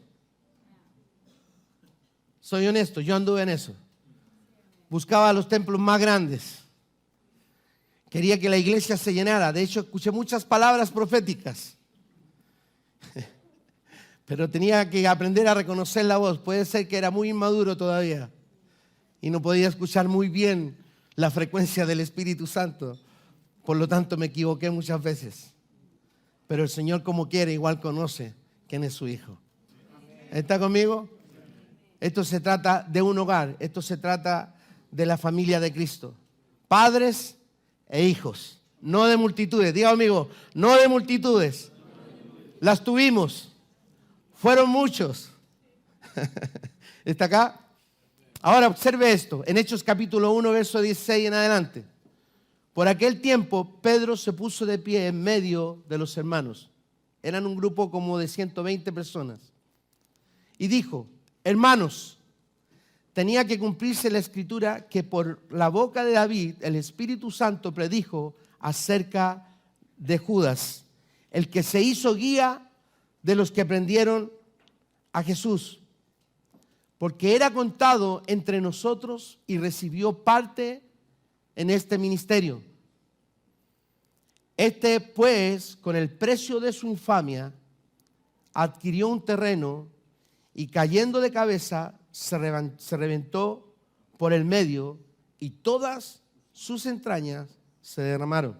Soy honesto, yo anduve en eso. Buscaba los templos más grandes. Quería que la iglesia se llenara. De hecho, escuché muchas palabras proféticas. Pero tenía que aprender a reconocer la voz. Puede ser que era muy inmaduro todavía y no podía escuchar muy bien la frecuencia del Espíritu Santo. Por lo tanto, me equivoqué muchas veces. Pero el Señor, como quiere, igual conoce quién es su hijo. ¿Está conmigo? Esto se trata de un hogar. Esto se trata de la familia de Cristo. Padres e hijos. No de multitudes. Diga, amigo, no de multitudes. Las tuvimos. Fueron muchos. ¿Está acá? Ahora observe esto. En Hechos capítulo 1, verso 16 en adelante. Por aquel tiempo, Pedro se puso de pie en medio de los hermanos. Eran un grupo como de 120 personas. Y dijo, hermanos, tenía que cumplirse la escritura que por la boca de David el Espíritu Santo predijo acerca de Judas, el que se hizo guía de los que prendieron a Jesús, porque era contado entre nosotros y recibió parte en este ministerio. Este, pues, con el precio de su infamia, adquirió un terreno y cayendo de cabeza se reventó por el medio y todas sus entrañas se derramaron.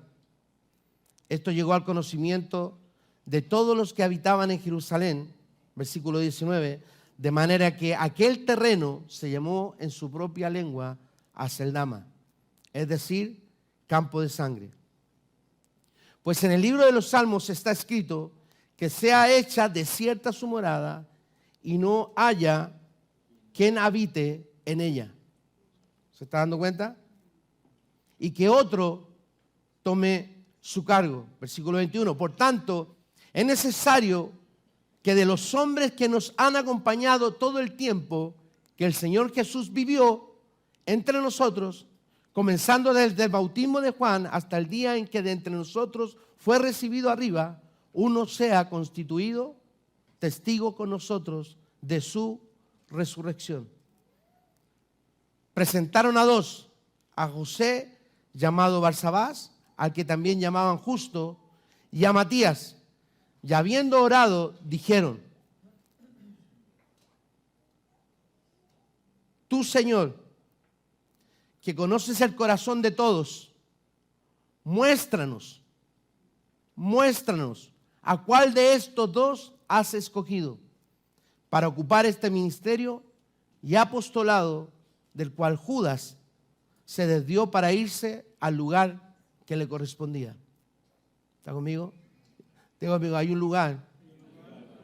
Esto llegó al conocimiento de todos los que habitaban en Jerusalén, versículo 19, de manera que aquel terreno se llamó en su propia lengua Aceldama, es decir, campo de sangre. Pues en el libro de los Salmos está escrito que sea hecha desierta su morada y no haya quien habite en ella. ¿Se está dando cuenta? Y que otro tome su cargo. Versículo 21. Por tanto, es necesario que de los hombres que nos han acompañado todo el tiempo que el Señor Jesús vivió entre nosotros, comenzando desde el bautismo de Juan hasta el día en que de entre nosotros fue recibido arriba, uno sea constituido testigo con nosotros de su resurrección. Presentaron a dos, a José, llamado Barsabás, al que también llamaban Justo, y a Matías. Y habiendo orado, dijeron, tú, Señor, que conoces el corazón de todos, muéstranos a cuál de estos dos has escogido para ocupar este ministerio y apostolado del cual Judas se desvió para irse al lugar que le correspondía. ¿Está conmigo? Digo, amigo, hay un lugar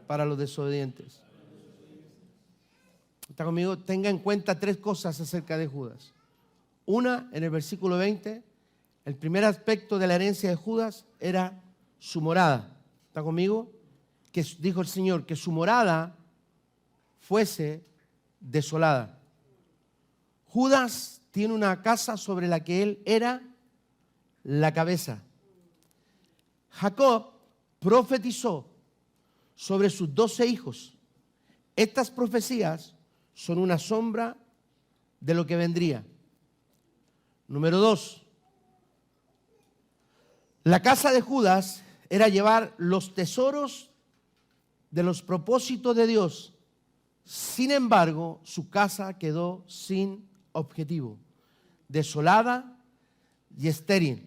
para los desobedientes. ¿Está conmigo? Tenga en cuenta tres cosas acerca de Judas. Una, en el versículo 20, el primer aspecto de la herencia de Judas era su morada. ¿Está conmigo? Que dijo el Señor, que su morada fuese desolada. Judas tiene una casa sobre la que él era la cabeza. Jacob profetizó sobre sus 12 hijos. Estas profecías son una sombra de lo que vendría. Número 2. La casa de Judas era llevar los tesoros de los propósitos de Dios. Sin embargo, su casa quedó sin objetivo, desolada y estéril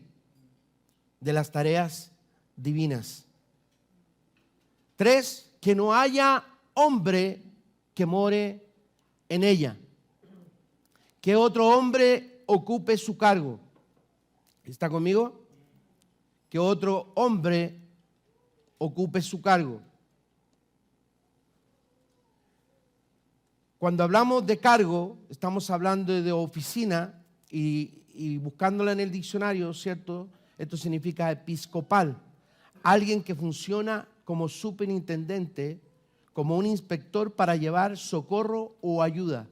de las tareas divinas. 3, que no haya hombre que more en ella, que otro hombre ocupe su cargo. ¿Está conmigo? Que otro hombre ocupe su cargo. Cuando hablamos de cargo, estamos hablando de oficina y buscándola en el diccionario, ¿cierto? Esto significa episcopal. Alguien que funciona como superintendente, como un inspector para llevar socorro o ayuda.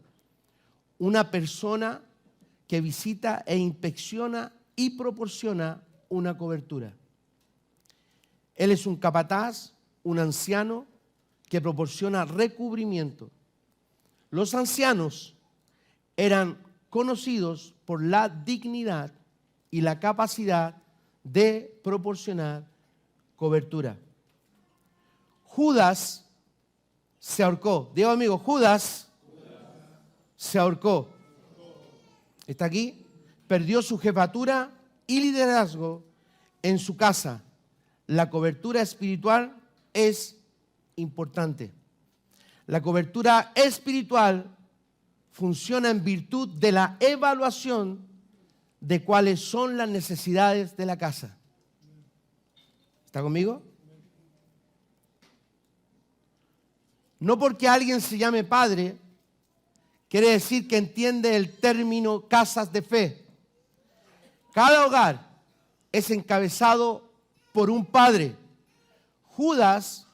Una persona que visita e inspecciona y proporciona una cobertura. Él es un capataz, un anciano que proporciona recubrimiento. Los ancianos eran conocidos por la dignidad y la capacidad de proporcionar cobertura. Judas se ahorcó. Digo, amigo, Judas se ahorcó. ¿Está aquí? perdió su jefatura y liderazgo en su casa. La cobertura espiritual es importante. La cobertura espiritual funciona en virtud de la evaluación de cuáles son las necesidades de la casa. ¿Está conmigo? No porque alguien se llame padre, quiere decir que entiende el término casas de fe. Cada hogar es encabezado por un padre. Judas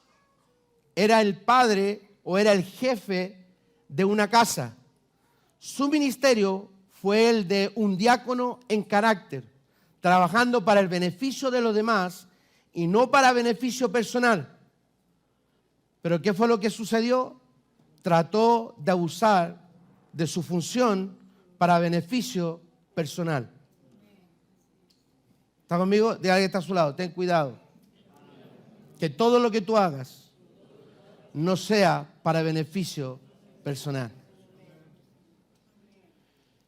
era el padre o era el jefe de una casa. Su ministerio fue el de un diácono en carácter, trabajando para el beneficio de los demás y no para beneficio personal. Pero ¿qué fue lo que sucedió? Trató de abusar de su función para beneficio personal. ¿Está conmigo? Dígale que está a su lado, ten cuidado. Que todo lo que tú hagas no sea para beneficio personal.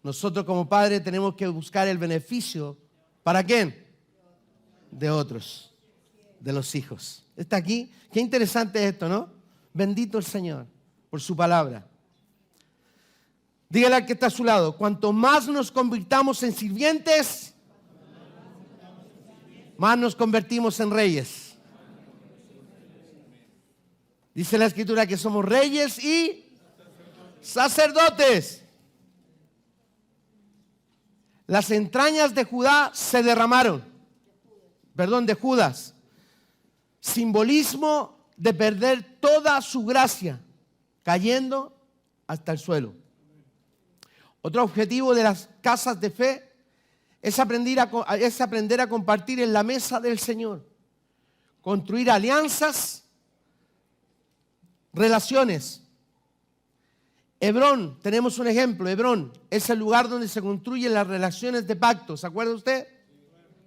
Nosotros como padres tenemos que buscar el beneficio. ¿Para quién? De otros, de los hijos. ¿Está aquí? Qué interesante es esto, ¿no? Bendito el Señor por su palabra. Dígale al que está a su lado, cuanto más nos convirtamos en sirvientes, más nos convertimos en reyes. Dice la Escritura que somos reyes y sacerdotes. Las entrañas de Judá se derramaron. De Judas. Simbolismo de perder toda su gracia, cayendo hasta el suelo. Otro objetivo de las casas de fe es aprender a compartir en la mesa del Señor, construir alianzas, relaciones. Hebrón, tenemos un ejemplo. Hebrón es el lugar donde se construyen las relaciones de pacto. ¿Se acuerda usted?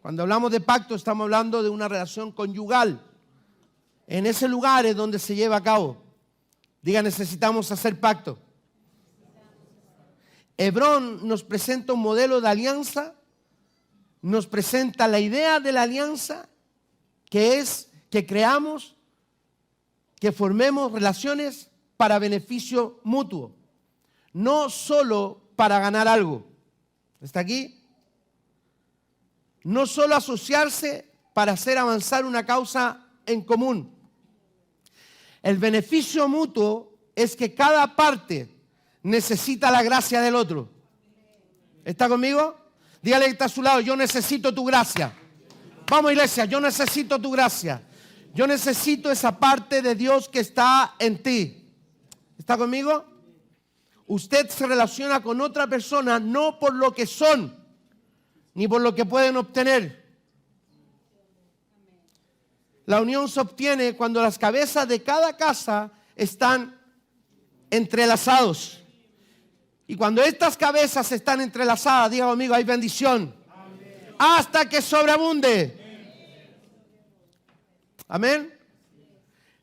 Cuando hablamos de pacto estamos hablando de una relación conyugal. En ese lugar es donde se lleva a cabo. Diga, necesitamos hacer pacto. Hebrón nos presenta un modelo de alianza, nos presenta la idea de la alianza, que es que creamos, que formemos relaciones para beneficio mutuo, no solo para ganar algo. ¿Está aquí? No solo asociarse para hacer avanzar una causa en común. El beneficio mutuo es que cada parte necesita la gracia del otro. ¿Está conmigo? Dígale que está a su lado, yo necesito tu gracia. Vamos, iglesia, yo necesito tu gracia. Yo necesito esa parte de Dios que está en ti. ¿Está conmigo? Usted se relaciona con otra persona no por lo que son, ni por lo que pueden obtener. La unión se obtiene cuando las cabezas de cada casa están entrelazados. Y cuando estas cabezas están entrelazadas, diga conmigo, hay bendición. Amén. Hasta que sobreabunde. Amén.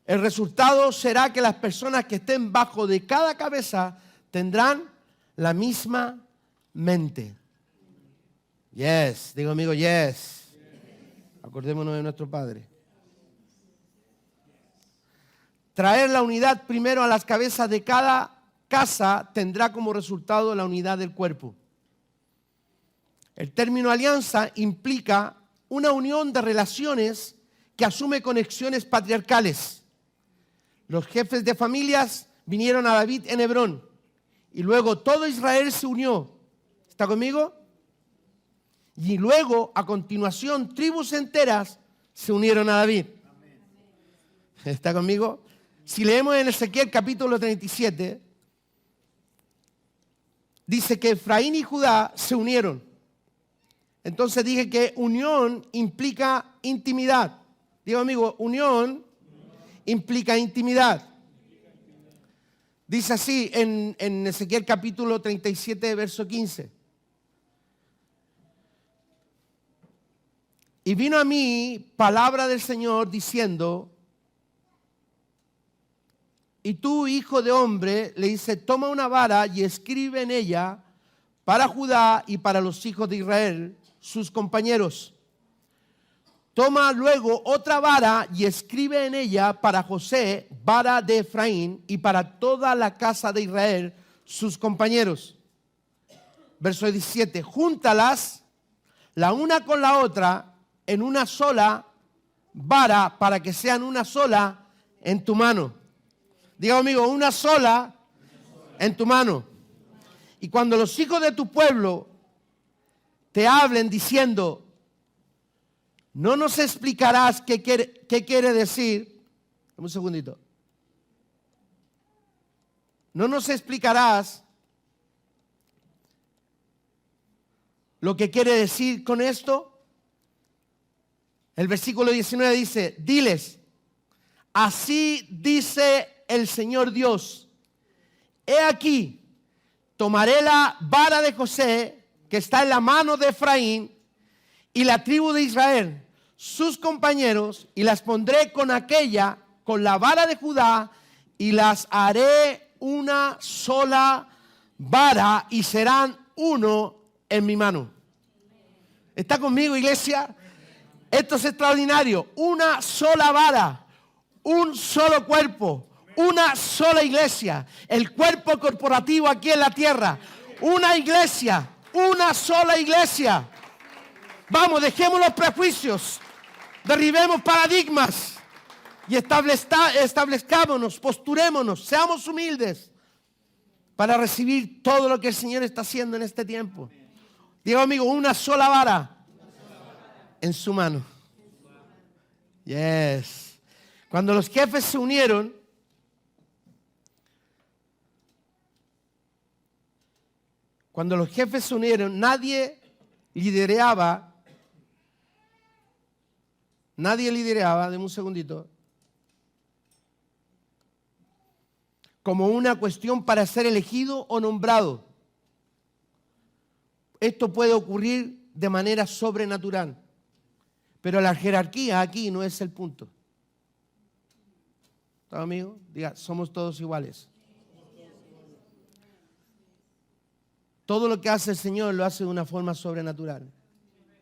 El resultado será que las personas que estén bajo de cada cabeza tendrán la misma mente. Yes, diga conmigo, yes. Acordémonos de nuestro Padre. Traer la unidad primero a las cabezas de cada casa tendrá como resultado la unidad del cuerpo. El término alianza implica una unión de relaciones que asume conexiones patriarcales. Los jefes de familias vinieron a David en Hebrón y luego todo Israel se unió. ¿Está conmigo? Y luego, a continuación, tribus enteras se unieron a David. ¿Está conmigo? Si leemos en Ezequiel capítulo 37, dice que Efraín y Judá se unieron. Entonces dije que unión implica intimidad. Digo, amigo, unión implica intimidad. Dice así en Ezequiel capítulo 37, verso 15. Y vino a mí palabra del Señor diciendo, y tú, hijo de hombre, le dice, toma una vara y escribe en ella para Judá y para los hijos de Israel, sus compañeros. Toma luego otra vara y escribe en ella para José, vara de Efraín, y para toda la casa de Israel, sus compañeros. Verso 17, júntalas la una con la otra en una sola vara para que sean una sola en tu mano. Diga conmigo, una sola en tu mano. Y cuando los hijos de tu pueblo te hablen diciendo, no nos explicarás qué quiere decir. Dame un segundito. No nos explicarás lo que quiere decir con esto. El versículo 19 dice, diles, así dice el Señor Dios, he aquí, tomaré la vara de José que está en la mano de Efraín y la tribu de Israel, sus compañeros, y las pondré con aquella, con la vara de Judá, y las haré una sola vara y serán uno en mi mano. ¿Está conmigo, iglesia? Esto es extraordinario. Una sola vara, un solo cuerpo, una sola iglesia. El cuerpo corporativo aquí en la tierra. Una iglesia, una sola iglesia. Vamos, dejemos los prejuicios, derribemos paradigmas y establezcámonos, posturémonos, seamos humildes para recibir todo lo que el Señor está haciendo en este tiempo. Diga amigo, una sola vara en su mano. Yes. Cuando los jefes se unieron, nadie lideraba, deme un segundito, como una cuestión para ser elegido o nombrado. Esto puede ocurrir de manera sobrenatural, pero la jerarquía aquí no es el punto. ¿Está, amigo? Diga, somos todos iguales. Todo lo que hace el Señor lo hace de una forma sobrenatural.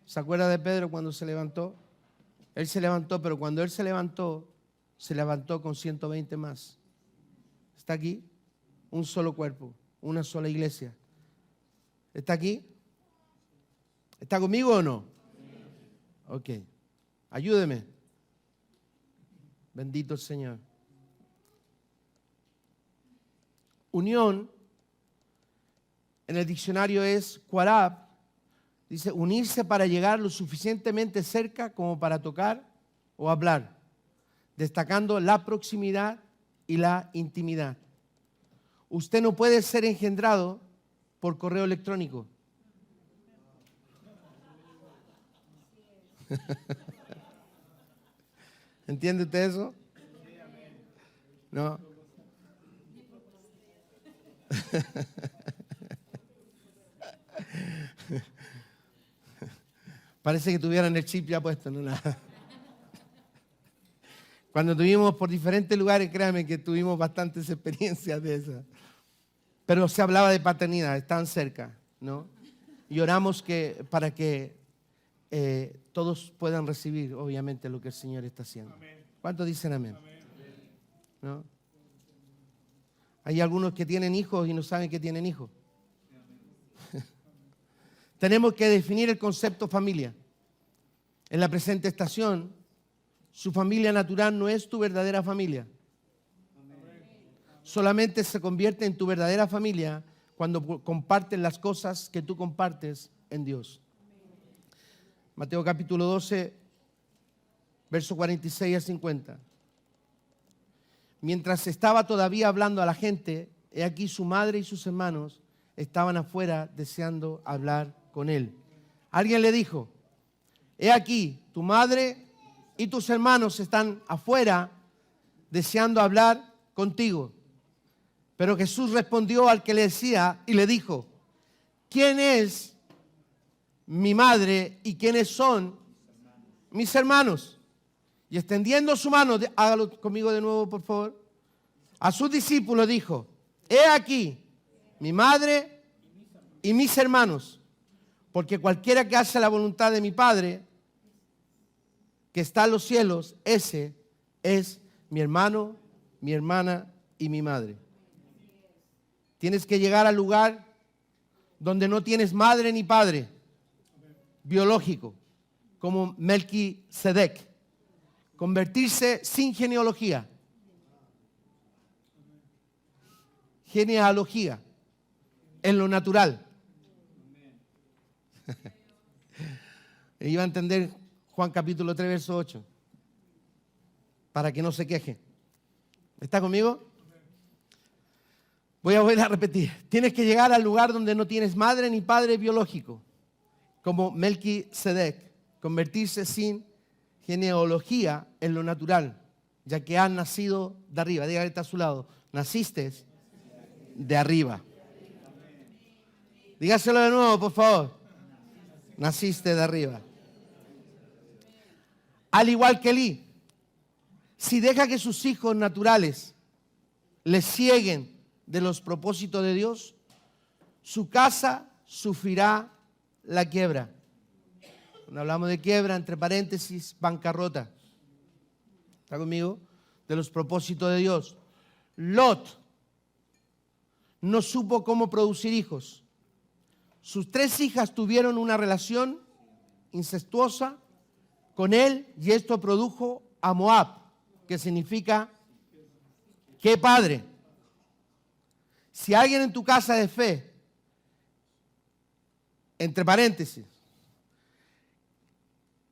¿Se acuerda de Pedro cuando se levantó? Él se levantó, pero cuando él se levantó con 120 más. ¿Está aquí? Un solo cuerpo, una sola iglesia. ¿Está aquí? ¿Está conmigo o no? Ok. Ayúdeme. Bendito el Señor. Unión, en el diccionario es quarab. Dice unirse para llegar lo suficientemente cerca como para tocar o hablar, destacando la proximidad y la intimidad. Usted no puede ser engendrado por correo electrónico. ¿Entiende usted eso? No. Parece que tuvieran el chip ya puesto, no nada. Cuando estuvimos por diferentes lugares, créanme que tuvimos bastantes experiencias de esas. Pero se hablaba de paternidad, estaban cerca, ¿no? Y oramos para que todos puedan recibir, obviamente, lo que el Señor está haciendo. ¿Cuántos dicen amén? ¿No? Hay algunos que tienen hijos y no saben que tienen hijos. Tenemos que definir el concepto familia. En la presente estación, su familia natural no es tu verdadera familia. Solamente se convierte en tu verdadera familia cuando comparten las cosas que tú compartes en Dios. Mateo capítulo 12, verso 46 a 50. Mientras estaba todavía hablando a la gente, he aquí su madre y sus hermanos estaban afuera deseando hablar con él. Alguien le dijo, he aquí, tu madre y tus hermanos están afuera deseando hablar contigo. Pero Jesús respondió al que le decía y le dijo, ¿quién es mi madre y quiénes son mis hermanos? Y extendiendo su mano, hágalo conmigo de nuevo, por favor, a sus discípulos dijo, he aquí, mi madre y mis hermanos, porque cualquiera que hace la voluntad de mi Padre, que está en los cielos, ese es mi hermano, mi hermana y mi madre. Tienes que llegar al lugar donde no tienes madre ni padre biológico, como Melquisedec. Convertirse sin genealogía. Genealogía en lo natural. Iba a entender Juan capítulo 3, verso 8. Para que no se queje. ¿Está conmigo? Voy a volver a repetir. Tienes que llegar al lugar donde no tienes madre ni padre biológico, como Melquisedec. Convertirse sin genealogía en lo natural, ya que has nacido de arriba. Dígale que está a su lado. Naciste de arriba. Dígaselo de nuevo, por favor. Naciste de arriba. Al igual que Elí, si deja que sus hijos naturales le cieguen de los propósitos de Dios, su casa sufrirá la quiebra. Cuando hablamos de quiebra, entre paréntesis, bancarrota. ¿Está conmigo? De los propósitos de Dios. Lot no supo cómo producir hijos. Sus 3 hijas tuvieron una relación incestuosa con él y esto produjo a Moab, que significa ¿qué padre? Si alguien en tu casa de fe, entre paréntesis,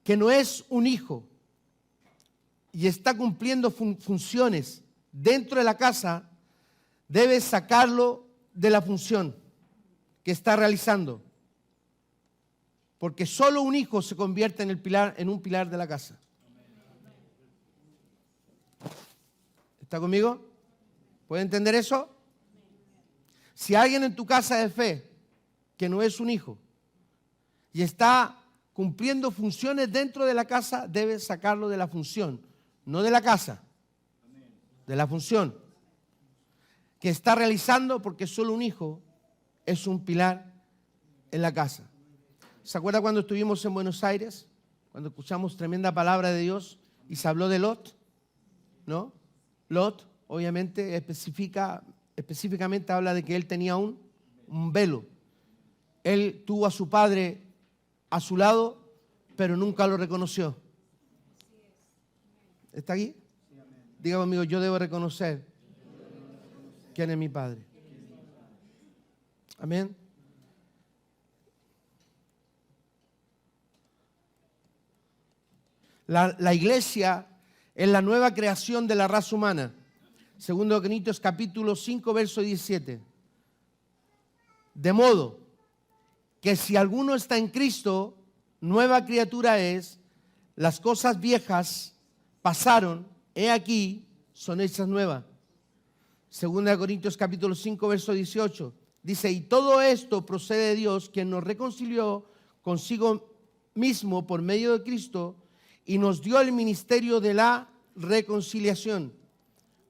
que no es un hijo y está cumpliendo funciones dentro de la casa, debes sacarlo de la función que está realizando. Porque solo un hijo se convierte en un pilar de la casa. ¿Está conmigo? ¿Puede entender eso? Si alguien en tu casa de fe, que no es un hijo, y está cumpliendo funciones dentro de la casa, debes sacarlo de la función, no de la casa, de la función que está realizando, porque solo un hijo es un pilar en la casa. ¿Se acuerda cuando estuvimos en Buenos Aires? Cuando escuchamos tremenda palabra de Dios y se habló de Lot, ¿no? Lot, obviamente, específicamente habla de que él tenía un velo. Él tuvo a su padre a su lado, pero nunca lo reconoció. ¿Está aquí? Diga conmigo, yo debo reconocer quién es mi padre. Amén. La iglesia es la nueva creación de la raza humana. 2 Corintios capítulo 5, verso 17. De modo que si alguno está en Cristo, nueva criatura es, las cosas viejas pasaron, he aquí, son hechas nuevas. 2 Corintios capítulo 5, verso 18. Dice, y todo esto procede de Dios, quien nos reconcilió consigo mismo por medio de Cristo y nos dio el ministerio de la reconciliación,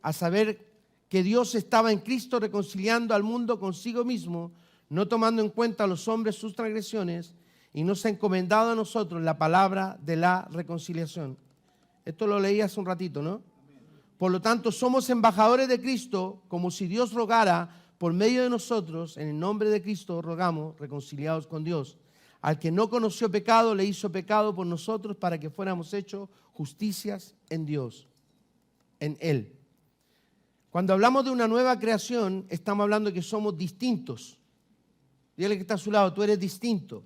a saber que Dios estaba en Cristo reconciliando al mundo consigo mismo, no tomando en cuenta a los hombres sus transgresiones, y nos ha encomendado a nosotros la palabra de la reconciliación. Esto lo leí hace un ratito, ¿no? Por lo tanto, somos embajadores de Cristo, como si Dios rogara por medio de nosotros, en el nombre de Cristo rogamos, reconciliados con Dios. Al que no conoció pecado, le hizo pecado por nosotros para que fuéramos hechos justicias en Dios, en Él. Cuando hablamos de una nueva creación, estamos hablando de que somos distintos. Dígale que está a su lado, tú eres distinto.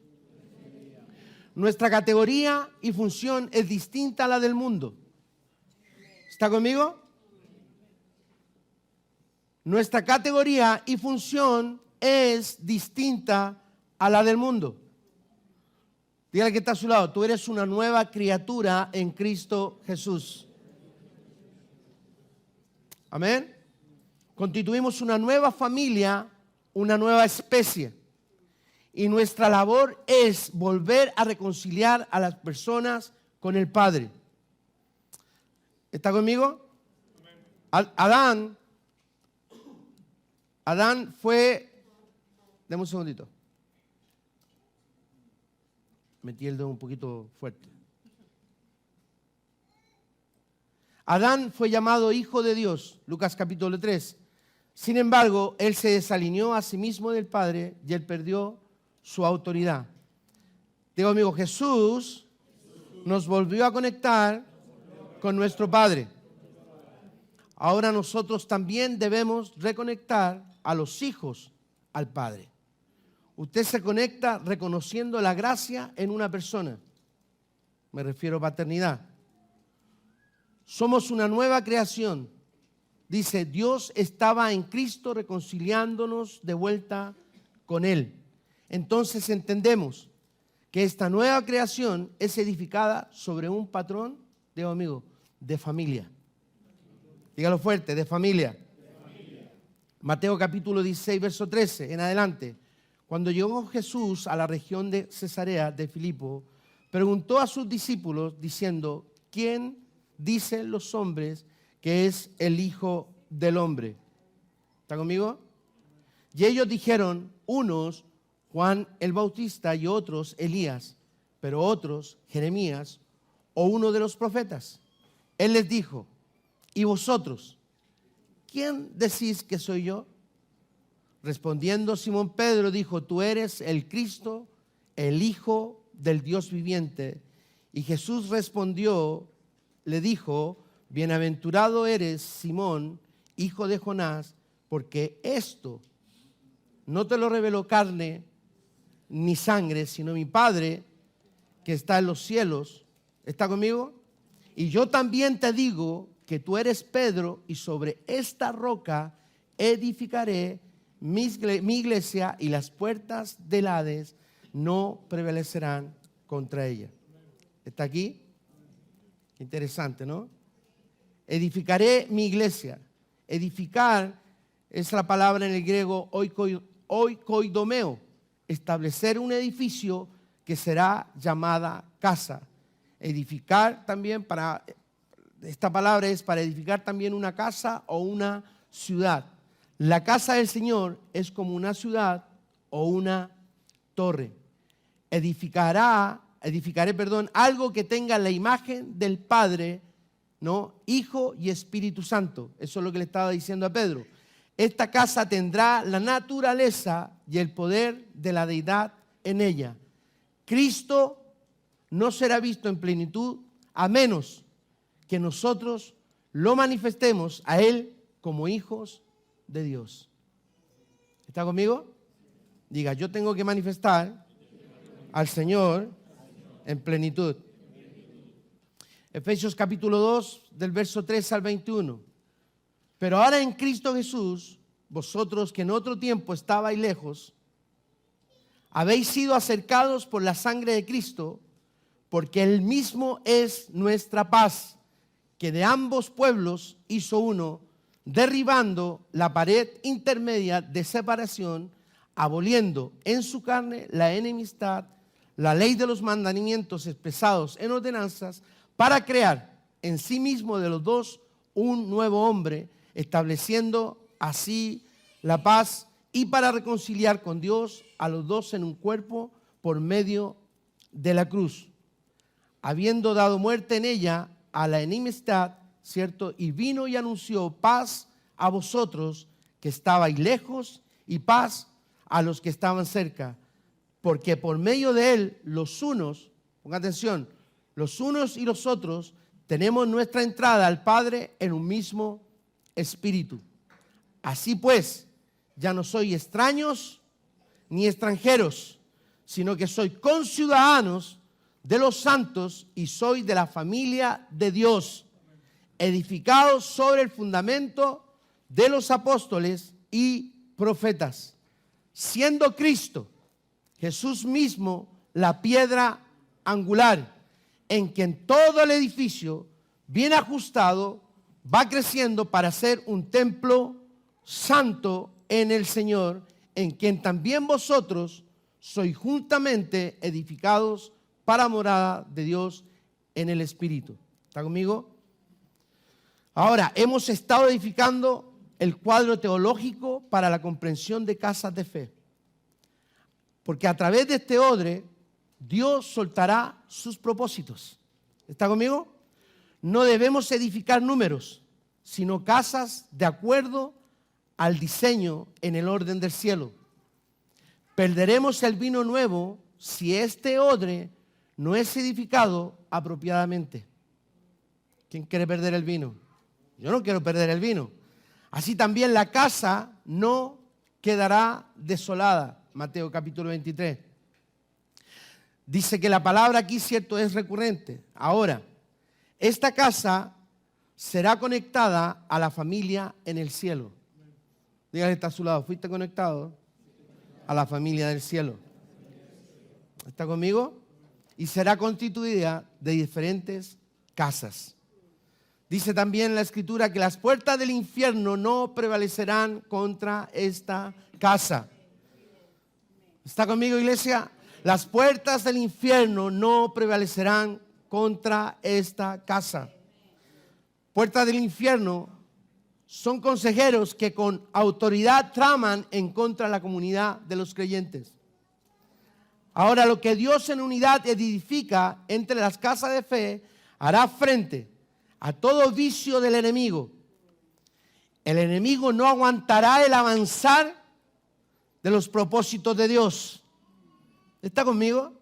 Nuestra categoría y función es distinta a la del mundo. ¿Está conmigo? Nuestra categoría y función es distinta a la del mundo. Dígale que está a su lado, tú eres una nueva criatura en Cristo Jesús. Amén. Constituimos una nueva familia, una nueva especie. Y nuestra labor es volver a reconciliar a las personas con el Padre. ¿Está conmigo? Adán fue, deme un segundito. Metí el dedo un poquito fuerte. Adán fue llamado hijo de Dios, Lucas capítulo 3. Sin embargo, él se desalineó a sí mismo del Padre y él perdió su autoridad. Digo, amigo, Jesús nos volvió a conectar con nuestro Padre. Ahora nosotros también debemos reconectar a los hijos al Padre. Usted se conecta reconociendo la gracia en una persona. Me refiero a paternidad. Somos una nueva creación. Dice, Dios estaba en Cristo reconciliándonos de vuelta con Él. Entonces entendemos que esta nueva creación es edificada sobre un patrón, digo amigo, de familia. Dígalo fuerte, de familia. Mateo capítulo 16, verso 13, en adelante. Cuando llegó Jesús a la región de Cesarea de Filipo, preguntó a sus discípulos diciendo, ¿quién dicen los hombres que es el Hijo del Hombre? ¿Está conmigo? Y ellos dijeron, unos Juan el Bautista y otros Elías, pero otros Jeremías o uno de los profetas. Él les dijo, ¿y vosotros? ¿Quién decís que soy yo? Respondiendo Simón Pedro dijo, tú eres el Cristo, el Hijo del Dios viviente. Y Jesús respondió, le dijo, bienaventurado eres Simón, hijo de Jonás, porque esto no te lo reveló carne ni sangre, sino mi Padre que está en los cielos. ¿Está conmigo? Y yo también te digo que tú eres Pedro y sobre esta roca edificaré mi iglesia y las puertas del Hades no prevalecerán contra ella. ¿Está aquí? Interesante, ¿no? Edificaré mi iglesia. Edificar es la palabra en el griego oikoidomeo, establecer un edificio que será llamada casa. Edificar también, esta palabra es para edificar también una casa o una ciudad. La casa del Señor es como una ciudad o una torre. Edificaré, algo que tenga la imagen del Padre, ¿no? Hijo y Espíritu Santo. Eso es lo que le estaba diciendo a Pedro. Esta casa tendrá la naturaleza y el poder de la deidad en ella. Cristo no será visto en plenitud a menos que nosotros lo manifestemos a Él como hijos de Dios. ¿Está conmigo? Diga, yo tengo que manifestar al Señor en plenitud. Efesios capítulo 2, del verso 3 al 21. Pero ahora en Cristo Jesús, vosotros que en otro tiempo estabais lejos, habéis sido acercados por la sangre de Cristo, porque Él mismo es nuestra paz, que de ambos pueblos hizo uno, derribando la pared intermedia de separación, aboliendo en su carne la enemistad, la ley de los mandamientos expresados en ordenanzas, para crear en sí mismo de los dos un nuevo hombre, estableciendo así la paz y para reconciliar con Dios a los dos en un cuerpo por medio de la cruz, habiendo dado muerte en ella a la enemistad, ¿cierto? Y vino y anunció paz a vosotros que estabais lejos y paz a los que estaban cerca, porque por medio de él los unos, ponga atención, los unos y los otros tenemos nuestra entrada al Padre en un mismo espíritu. Así pues, ya no sois extraños ni extranjeros, sino que sois conciudadanos de los santos y sois de la familia de Dios, edificados sobre el fundamento de los apóstoles y profetas, siendo Cristo, Jesús mismo, la piedra angular, en quien todo el edificio, bien ajustado, va creciendo para ser un templo santo en el Señor, en quien también vosotros sois juntamente edificados para morada de Dios en el Espíritu. ¿Está conmigo? Ahora, hemos estado edificando el cuadro teológico para la comprensión de casas de fe. Porque a través de este odre Dios soltará sus propósitos. ¿Está conmigo? No debemos edificar números, sino casas de acuerdo al diseño en el orden del cielo. Perderemos el vino nuevo si este odre no es edificado apropiadamente. ¿Quién quiere perder el vino? Yo no quiero perder el vino. Así también la casa no quedará desolada. Mateo capítulo 23. Dice que la palabra aquí, cierto, es recurrente. Ahora, esta casa será conectada a la familia en el cielo. Dígale, está a su lado, ¿fuiste conectado a la familia del cielo? ¿Está conmigo? Y será constituida de diferentes casas. Dice también la Escritura que las puertas del infierno no prevalecerán contra esta casa. ¿Está conmigo, iglesia? Las puertas del infierno no prevalecerán contra esta casa. Puertas del infierno son consejeros que con autoridad traman en contra de la comunidad de los creyentes. Ahora, lo que Dios en unidad edifica entre las casas de fe hará frente a todo vicio del enemigo. El enemigo no aguantará el avanzar de los propósitos de Dios. ¿Está conmigo?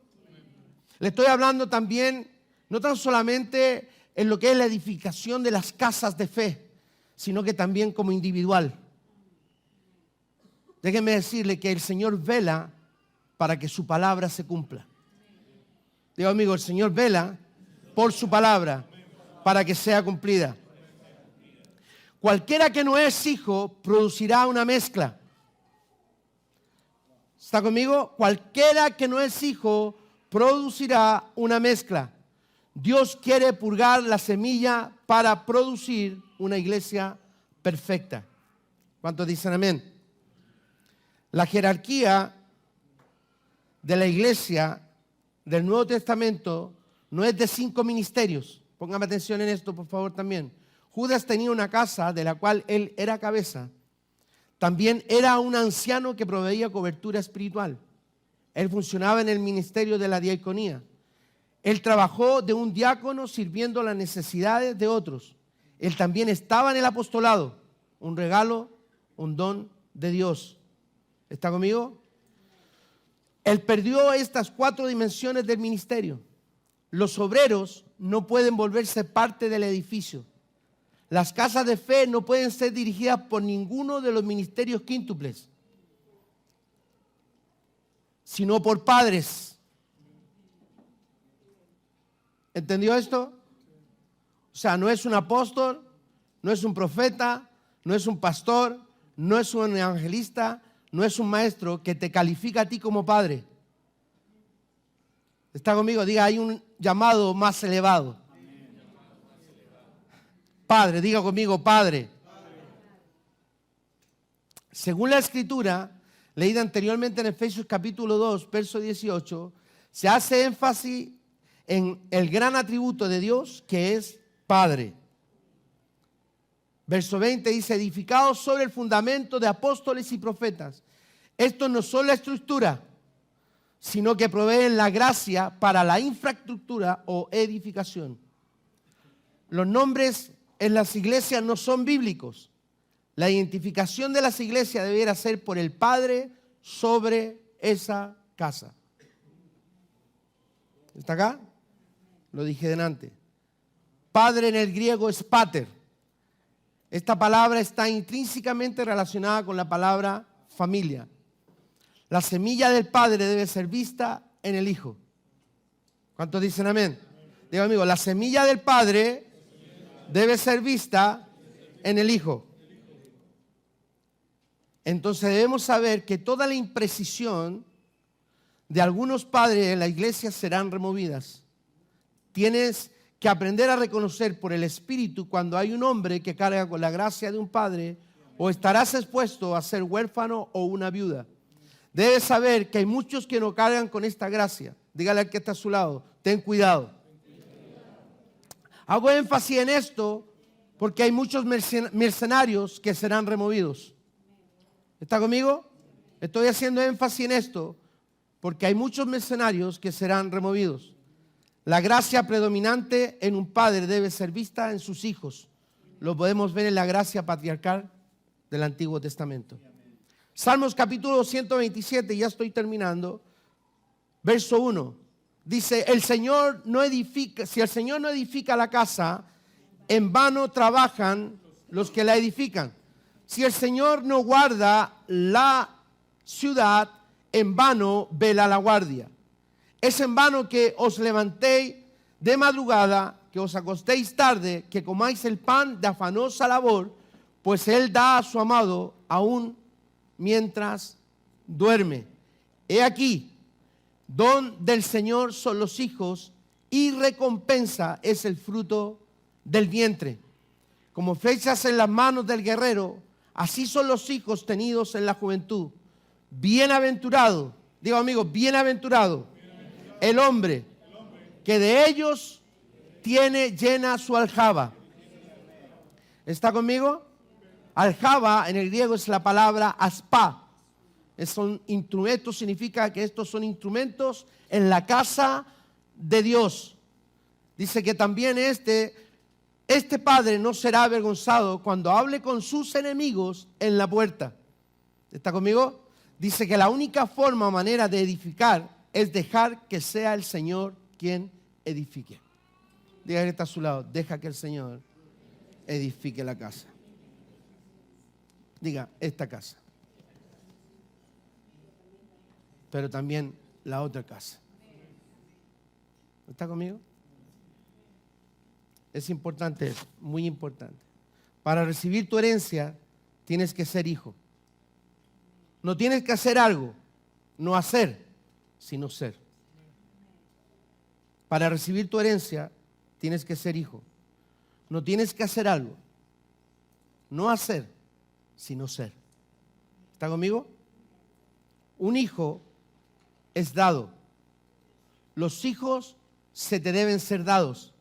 Le estoy hablando también, no tan solamente en lo que es la edificación de las casas de fe, sino que también como individual. Déjenme decirle que el Señor vela para que su palabra se cumpla. Digo, amigo, el Señor vela por su palabra para que sea cumplida. Cualquiera que no es hijo producirá una mezcla. ¿Está conmigo? Cualquiera que no es hijo producirá una mezcla. Dios quiere purgar la semilla para producir una iglesia perfecta. ¿Cuántos dicen amén? La jerarquía de la iglesia del Nuevo Testamento no es de 5 ministerios. Póngame atención en esto, por favor, también. Judas tenía una casa de la cual él era cabeza. También era un anciano que proveía cobertura espiritual. Él funcionaba en el ministerio de la diaconía. Él trabajó de un diácono sirviendo las necesidades de otros. Él también estaba en el apostolado, un regalo, un don de Dios. ¿Está conmigo? Él perdió estas 4 dimensiones del ministerio. Los obreros no pueden volverse parte del edificio. Las casas de fe no pueden ser dirigidas por ninguno de los ministerios quíntuples, sino por padres. ¿Entendió esto? O sea, no es un apóstol, no es un profeta, no es un pastor, no es un evangelista, no es un maestro que te califica a ti como padre. ¿Está conmigo? Diga, hay un llamado más elevado. Padre, diga conmigo, Padre. Según la Escritura, leída anteriormente en Efesios capítulo 2, verso 18, se hace énfasis en el gran atributo de Dios que es Padre. Verso 20 dice, edificados sobre el fundamento de apóstoles y profetas. Estos no son la estructura, sino que proveen la gracia para la infraestructura o edificación. Los nombres en las iglesias no son bíblicos. La identificación de las iglesias debiera ser por el Padre sobre esa casa. ¿Está acá? Lo dije delante. Padre en el griego es pater. Esta palabra está intrínsecamente relacionada con la palabra familia. La semilla del Padre debe ser vista en el Hijo. ¿Cuántos dicen amén? Digo, amigo, la semilla del Padre debe ser vista en el Hijo. Entonces debemos saber que toda la imprecisión de algunos padres en la iglesia serán removidas. Tienes que aprender a reconocer por el Espíritu cuando hay un hombre que carga con la gracia de un padre, o estarás expuesto a ser huérfano o una viuda. Debes saber que hay muchos que no cargan con esta gracia. Dígale al que está a su lado, ten cuidado. Hago énfasis en esto porque hay muchos mercenarios que serán removidos. ¿Está conmigo? Estoy haciendo énfasis en esto porque hay muchos mercenarios que serán removidos. La gracia predominante en un padre debe ser vista en sus hijos. Lo podemos ver en la gracia patriarcal del Antiguo Testamento. Salmos capítulo 127, ya estoy terminando. Verso 1. Dice, el Señor no edifica, si el Señor no edifica la casa, en vano trabajan los que la edifican. Si el Señor no guarda la ciudad, en vano vela la guardia. Es en vano que os levantéis de madrugada, que os acostéis tarde, que comáis el pan de afanosa labor, pues Él da a su amado aún mientras duerme. He aquí, don del Señor son los hijos, y recompensa es el fruto del vientre. Como flechas en las manos del guerrero, así son los hijos tenidos en la juventud. Bienaventurado, digo amigo, bienaventurado el hombre que de ellos tiene llena su aljaba. ¿Está conmigo? Aljaba en el griego es la palabra aspa. Son instrumentos, significa que estos son instrumentos en la casa de Dios. Dice que también este padre no será avergonzado cuando hable con sus enemigos en la puerta. ¿Está conmigo? Dice que la única forma o manera de edificar es dejar que sea el Señor quien edifique. Diga que está a su lado, deja que el Señor edifique la casa. Diga, esta casa. Pero también la otra casa. ¿Está conmigo? Es importante, muy importante. Para recibir tu herencia tienes que ser hijo. No tienes que hacer algo, no hacer, sino ser. Para recibir tu herencia tienes que ser hijo. No tienes que hacer algo, no hacer, sino ser. ¿Está conmigo? Un hijo es dado. Los hijos se te deben ser dados.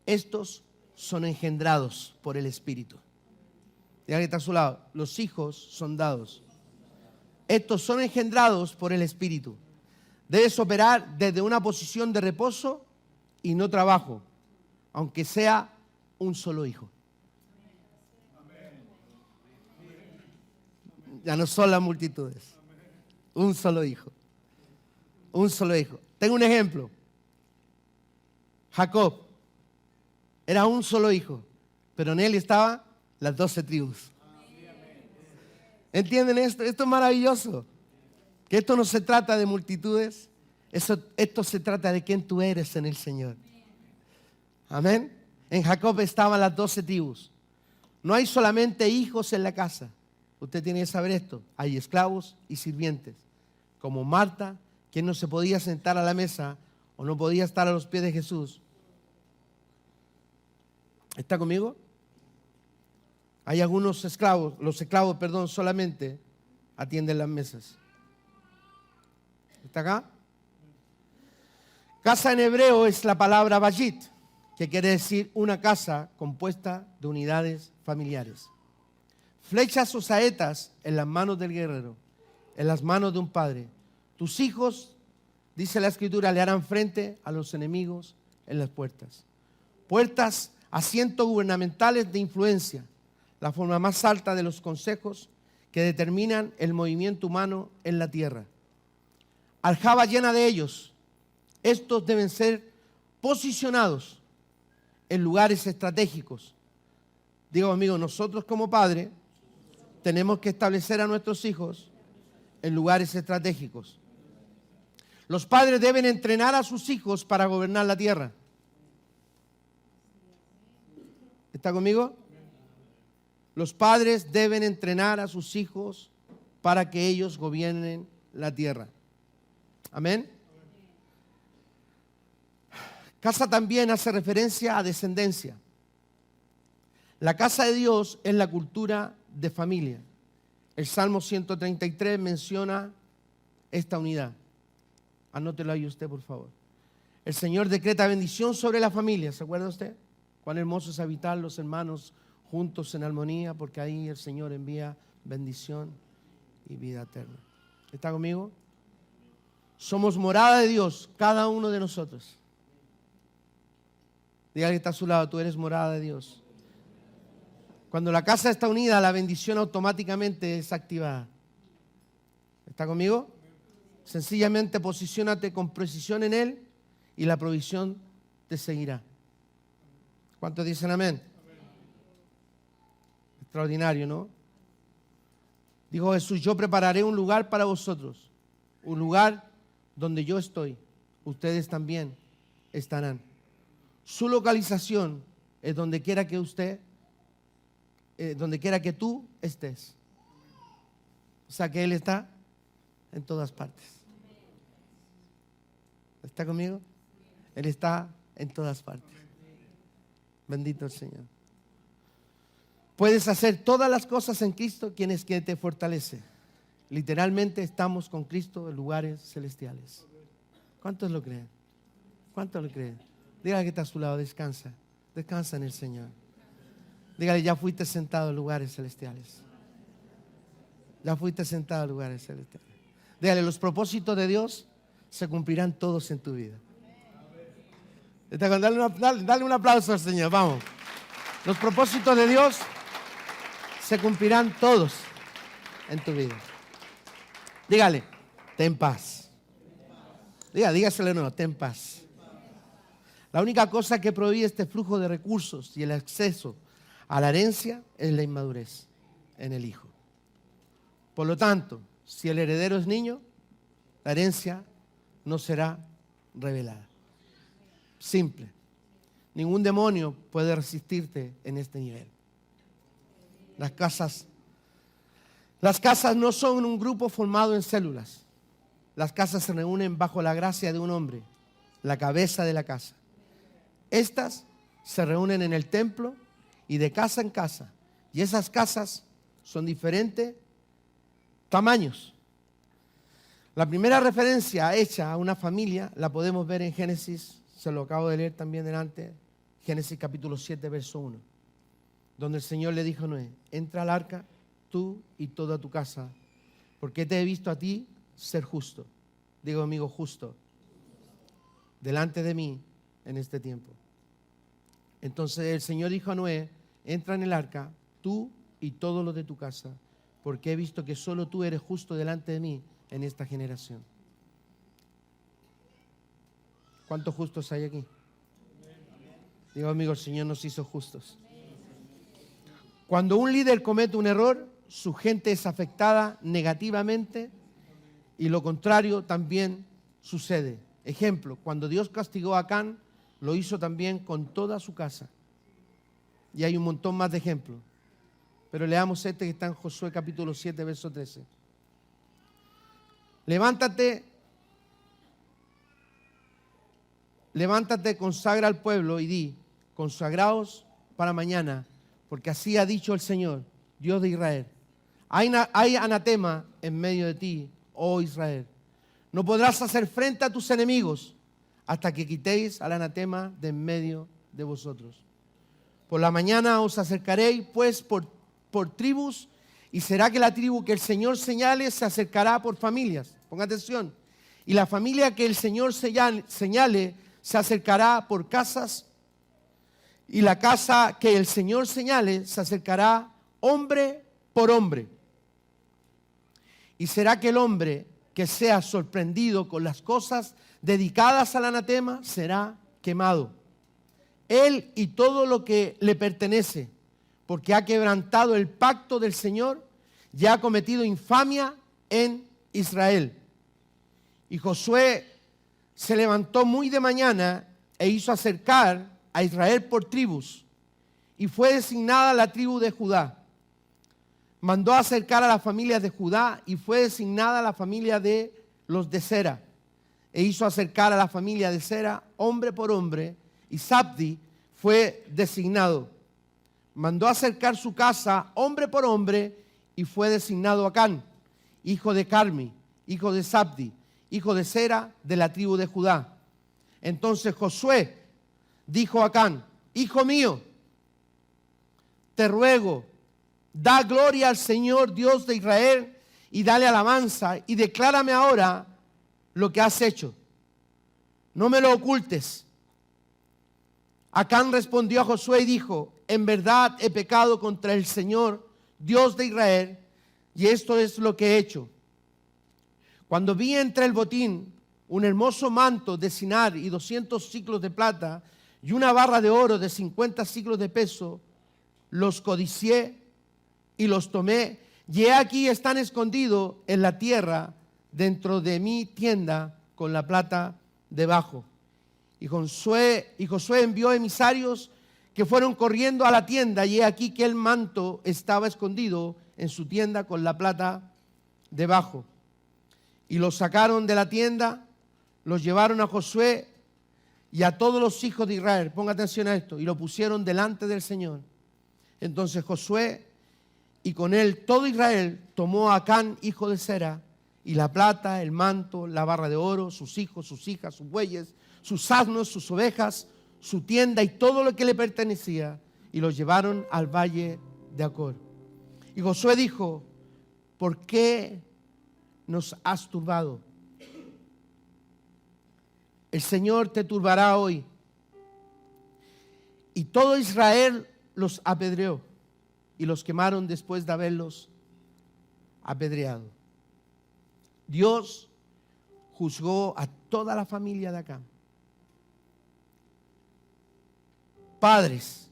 Estos son engendrados por el Espíritu. Diga que está a su lado. Los hijos son dados. Estos son engendrados por el Espíritu. Debes operar desde una posición de reposo y no trabajo, aunque sea un solo hijo. Ya no son las multitudes. Un solo hijo. Un solo hijo. Tengo un ejemplo. Jacob era un solo hijo, pero en él estaban las 12 tribus. ¿Entienden esto? Esto es maravilloso. Que esto no se trata de multitudes, esto se trata de quién tú eres en el Señor. Amén. En Jacob estaban las 12 tribus. No hay solamente hijos en la casa. Usted tiene que saber esto. Hay esclavos y sirvientes. Como Marta, quien no se podía sentar a la mesa o no podía estar a los pies de Jesús. ¿Está conmigo? Hay algunos esclavos, los esclavos, solamente atienden las mesas. ¿Está acá? Casa en hebreo es la palabra bayit, que quiere decir una casa compuesta de unidades familiares. Flechas o saetas en las manos del guerrero, en las manos de un padre. Tus hijos, dice la Escritura, le harán frente a los enemigos en las puertas. Puertas, asientos gubernamentales de influencia, la forma más alta de los consejos que determinan el movimiento humano en la tierra. Aljaba llena de ellos. Estos deben ser posicionados en lugares estratégicos. Digo, amigos, nosotros como padres tenemos que establecer a nuestros hijos en lugares estratégicos. Los padres deben entrenar a sus hijos para gobernar la tierra. ¿Está conmigo? Los padres deben entrenar a sus hijos para que ellos gobiernen la tierra. Amén. Casa también hace referencia a descendencia. La casa de Dios es la cultura de familia. El Salmo 133 menciona esta unidad. Anótelo ahí usted, por favor. El Señor decreta bendición sobre la familia. ¿Se acuerda usted? Cuán hermoso es habitar los hermanos juntos en armonía, porque ahí el Señor envía bendición y vida eterna. ¿Está conmigo? Somos morada de Dios, cada uno de nosotros. Diga que está a su lado, tú eres morada de Dios. Cuando la casa está unida, la bendición automáticamente es activada. ¿Está conmigo? Sencillamente posiciónate con precisión en Él y la provisión te seguirá. ¿Cuántos dicen amén? Extraordinario, ¿no? Dijo Jesús, yo prepararé un lugar para vosotros, un lugar donde yo estoy, ustedes también estarán. Su localización es donde quiera que tú estés. O sea que Él está en todas partes. ¿Está conmigo? Él está en todas partes. Bendito el Señor. Puedes hacer todas las cosas en Cristo, quien es que te fortalece. Literalmente estamos con Cristo en lugares celestiales. ¿Cuántos lo creen? ¿Cuántos lo creen? Dígale que está a su lado, descansa. Descansa en el Señor. Dígale, ya fuiste sentado en lugares celestiales. Ya fuiste sentado en lugares celestiales. Dígale, los propósitos de Dios se cumplirán todos en tu vida. Dale un aplauso al Señor, vamos. Los propósitos de Dios se cumplirán todos en tu vida. Dígale, ten paz. Dígaselo de nuevo, ten paz. La única cosa que prohíbe este flujo de recursos y el acceso a la herencia es la inmadurez en el hijo. Por lo tanto, si el heredero es niño, la herencia no será revelada. Simple. Ningún demonio puede resistirte en este nivel. Las casas no son un grupo formado en células. Las casas se reúnen bajo la gracia de un hombre, la cabeza de la casa. Estas se reúnen en el templo y de casa en casa. Y esas casas son diferentes tamaños. La primera referencia hecha a una familia la podemos ver en Génesis, se lo acabo de leer también delante, Génesis capítulo 7, verso 1, donde el Señor le dijo a Noé, entra al arca tú y toda tu casa, porque te he visto a ti ser justo. Digo, amigo, justo, delante de mí en este tiempo. Entonces el Señor dijo a Noé, entra en el arca tú y todos los de tu casa, porque he visto que solo tú eres justo delante de mí en esta generación. ¿Cuántos justos hay aquí? Digo, amigo, el Señor nos hizo justos. Cuando un líder comete un error, su gente es afectada negativamente y lo contrario también sucede. Ejemplo, cuando Dios castigó a Acán, lo hizo también con toda su casa. Y hay un montón más de ejemplos. Pero leamos este que está en Josué capítulo 7, verso 13. Levántate, consagra al pueblo y di, consagraos para mañana, porque así ha dicho el Señor, Dios de Israel. Hay anatema en medio de ti, oh Israel. No podrás hacer frente a tus enemigos hasta que quitéis al anatema de en medio de vosotros. Por la mañana os acercaréis pues por tribus, y será que la tribu que el Señor señale se acercará por familias. Ponga atención. Y la familia que el Señor señale se acercará por casas, y la casa que el Señor señale se acercará hombre por hombre. Y será que el hombre que sea sorprendido con las cosas dedicadas al anatema será quemado, él y todo lo que le pertenece, porque ha quebrantado el pacto del Señor y ha cometido infamia en Israel. Y Josué se levantó muy de mañana e hizo acercar a Israel por tribus, y fue designada la tribu de Judá. Mandó a acercar a las familias de Judá, y fue designada la familia de los de Sera, e hizo acercar a la familia de Sera hombre por hombre, y Zabdi fue designado. Mandó a acercar su casa hombre por hombre, y fue designado Acán, hijo de Carmi, hijo de Zabdi, hijo de Sera, de la tribu de Judá. Entonces Josué dijo a Acán, hijo mío, te ruego, da gloria al Señor Dios de Israel y dale alabanza, y declárame ahora lo que has hecho. No me lo ocultes. Acán respondió a Josué y dijo: en verdad he pecado contra el Señor, Dios de Israel, y esto es lo que he hecho. Cuando vi entre el botín un hermoso manto de Sinar y 200 siclos de plata y una barra de oro de 50 siclos de peso, los codicié y los tomé, y he aquí están escondidos en la tierra dentro de mi tienda con la plata debajo. Y Josué envió emisarios que fueron corriendo a la tienda, y he aquí que el manto estaba escondido en su tienda con la plata debajo. Y los sacaron de la tienda, los llevaron a Josué y a todos los hijos de Israel. Ponga atención a esto. Y lo pusieron delante del Señor. Entonces Josué y con él todo Israel tomó a Acán, hijo de Zera, y la plata, el manto, la barra de oro, sus hijos, sus hijas, sus bueyes, sus asnos, sus ovejas, su tienda y todo lo que le pertenecía, y los llevaron al valle de Acor. Y Josué dijo: ¿por qué nos has turbado? El Señor te turbará hoy. Y todo Israel los apedreó y los quemaron después de haberlos apedreado. Dios juzgó a toda la familia de Acán. Padres,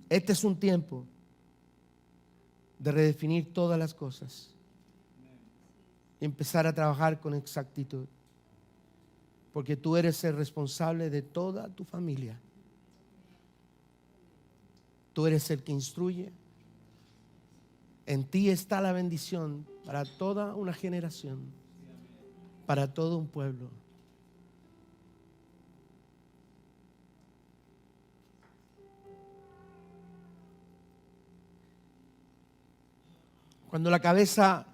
este es un tiempo de redefinir todas las cosas y empezar a trabajar con exactitud, porque tú eres el responsable de toda tu familia. Tú eres el que instruye. En ti está la bendición para toda una generación, para todo un pueblo. Cuando la cabeza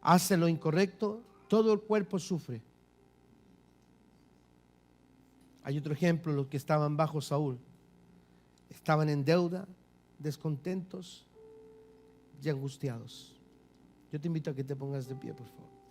hace lo incorrecto, todo el cuerpo sufre. Hay otro ejemplo: los que estaban bajo Saúl estaban en deuda, descontentos y angustiados. Yo te invito a que te pongas de pie, por favor.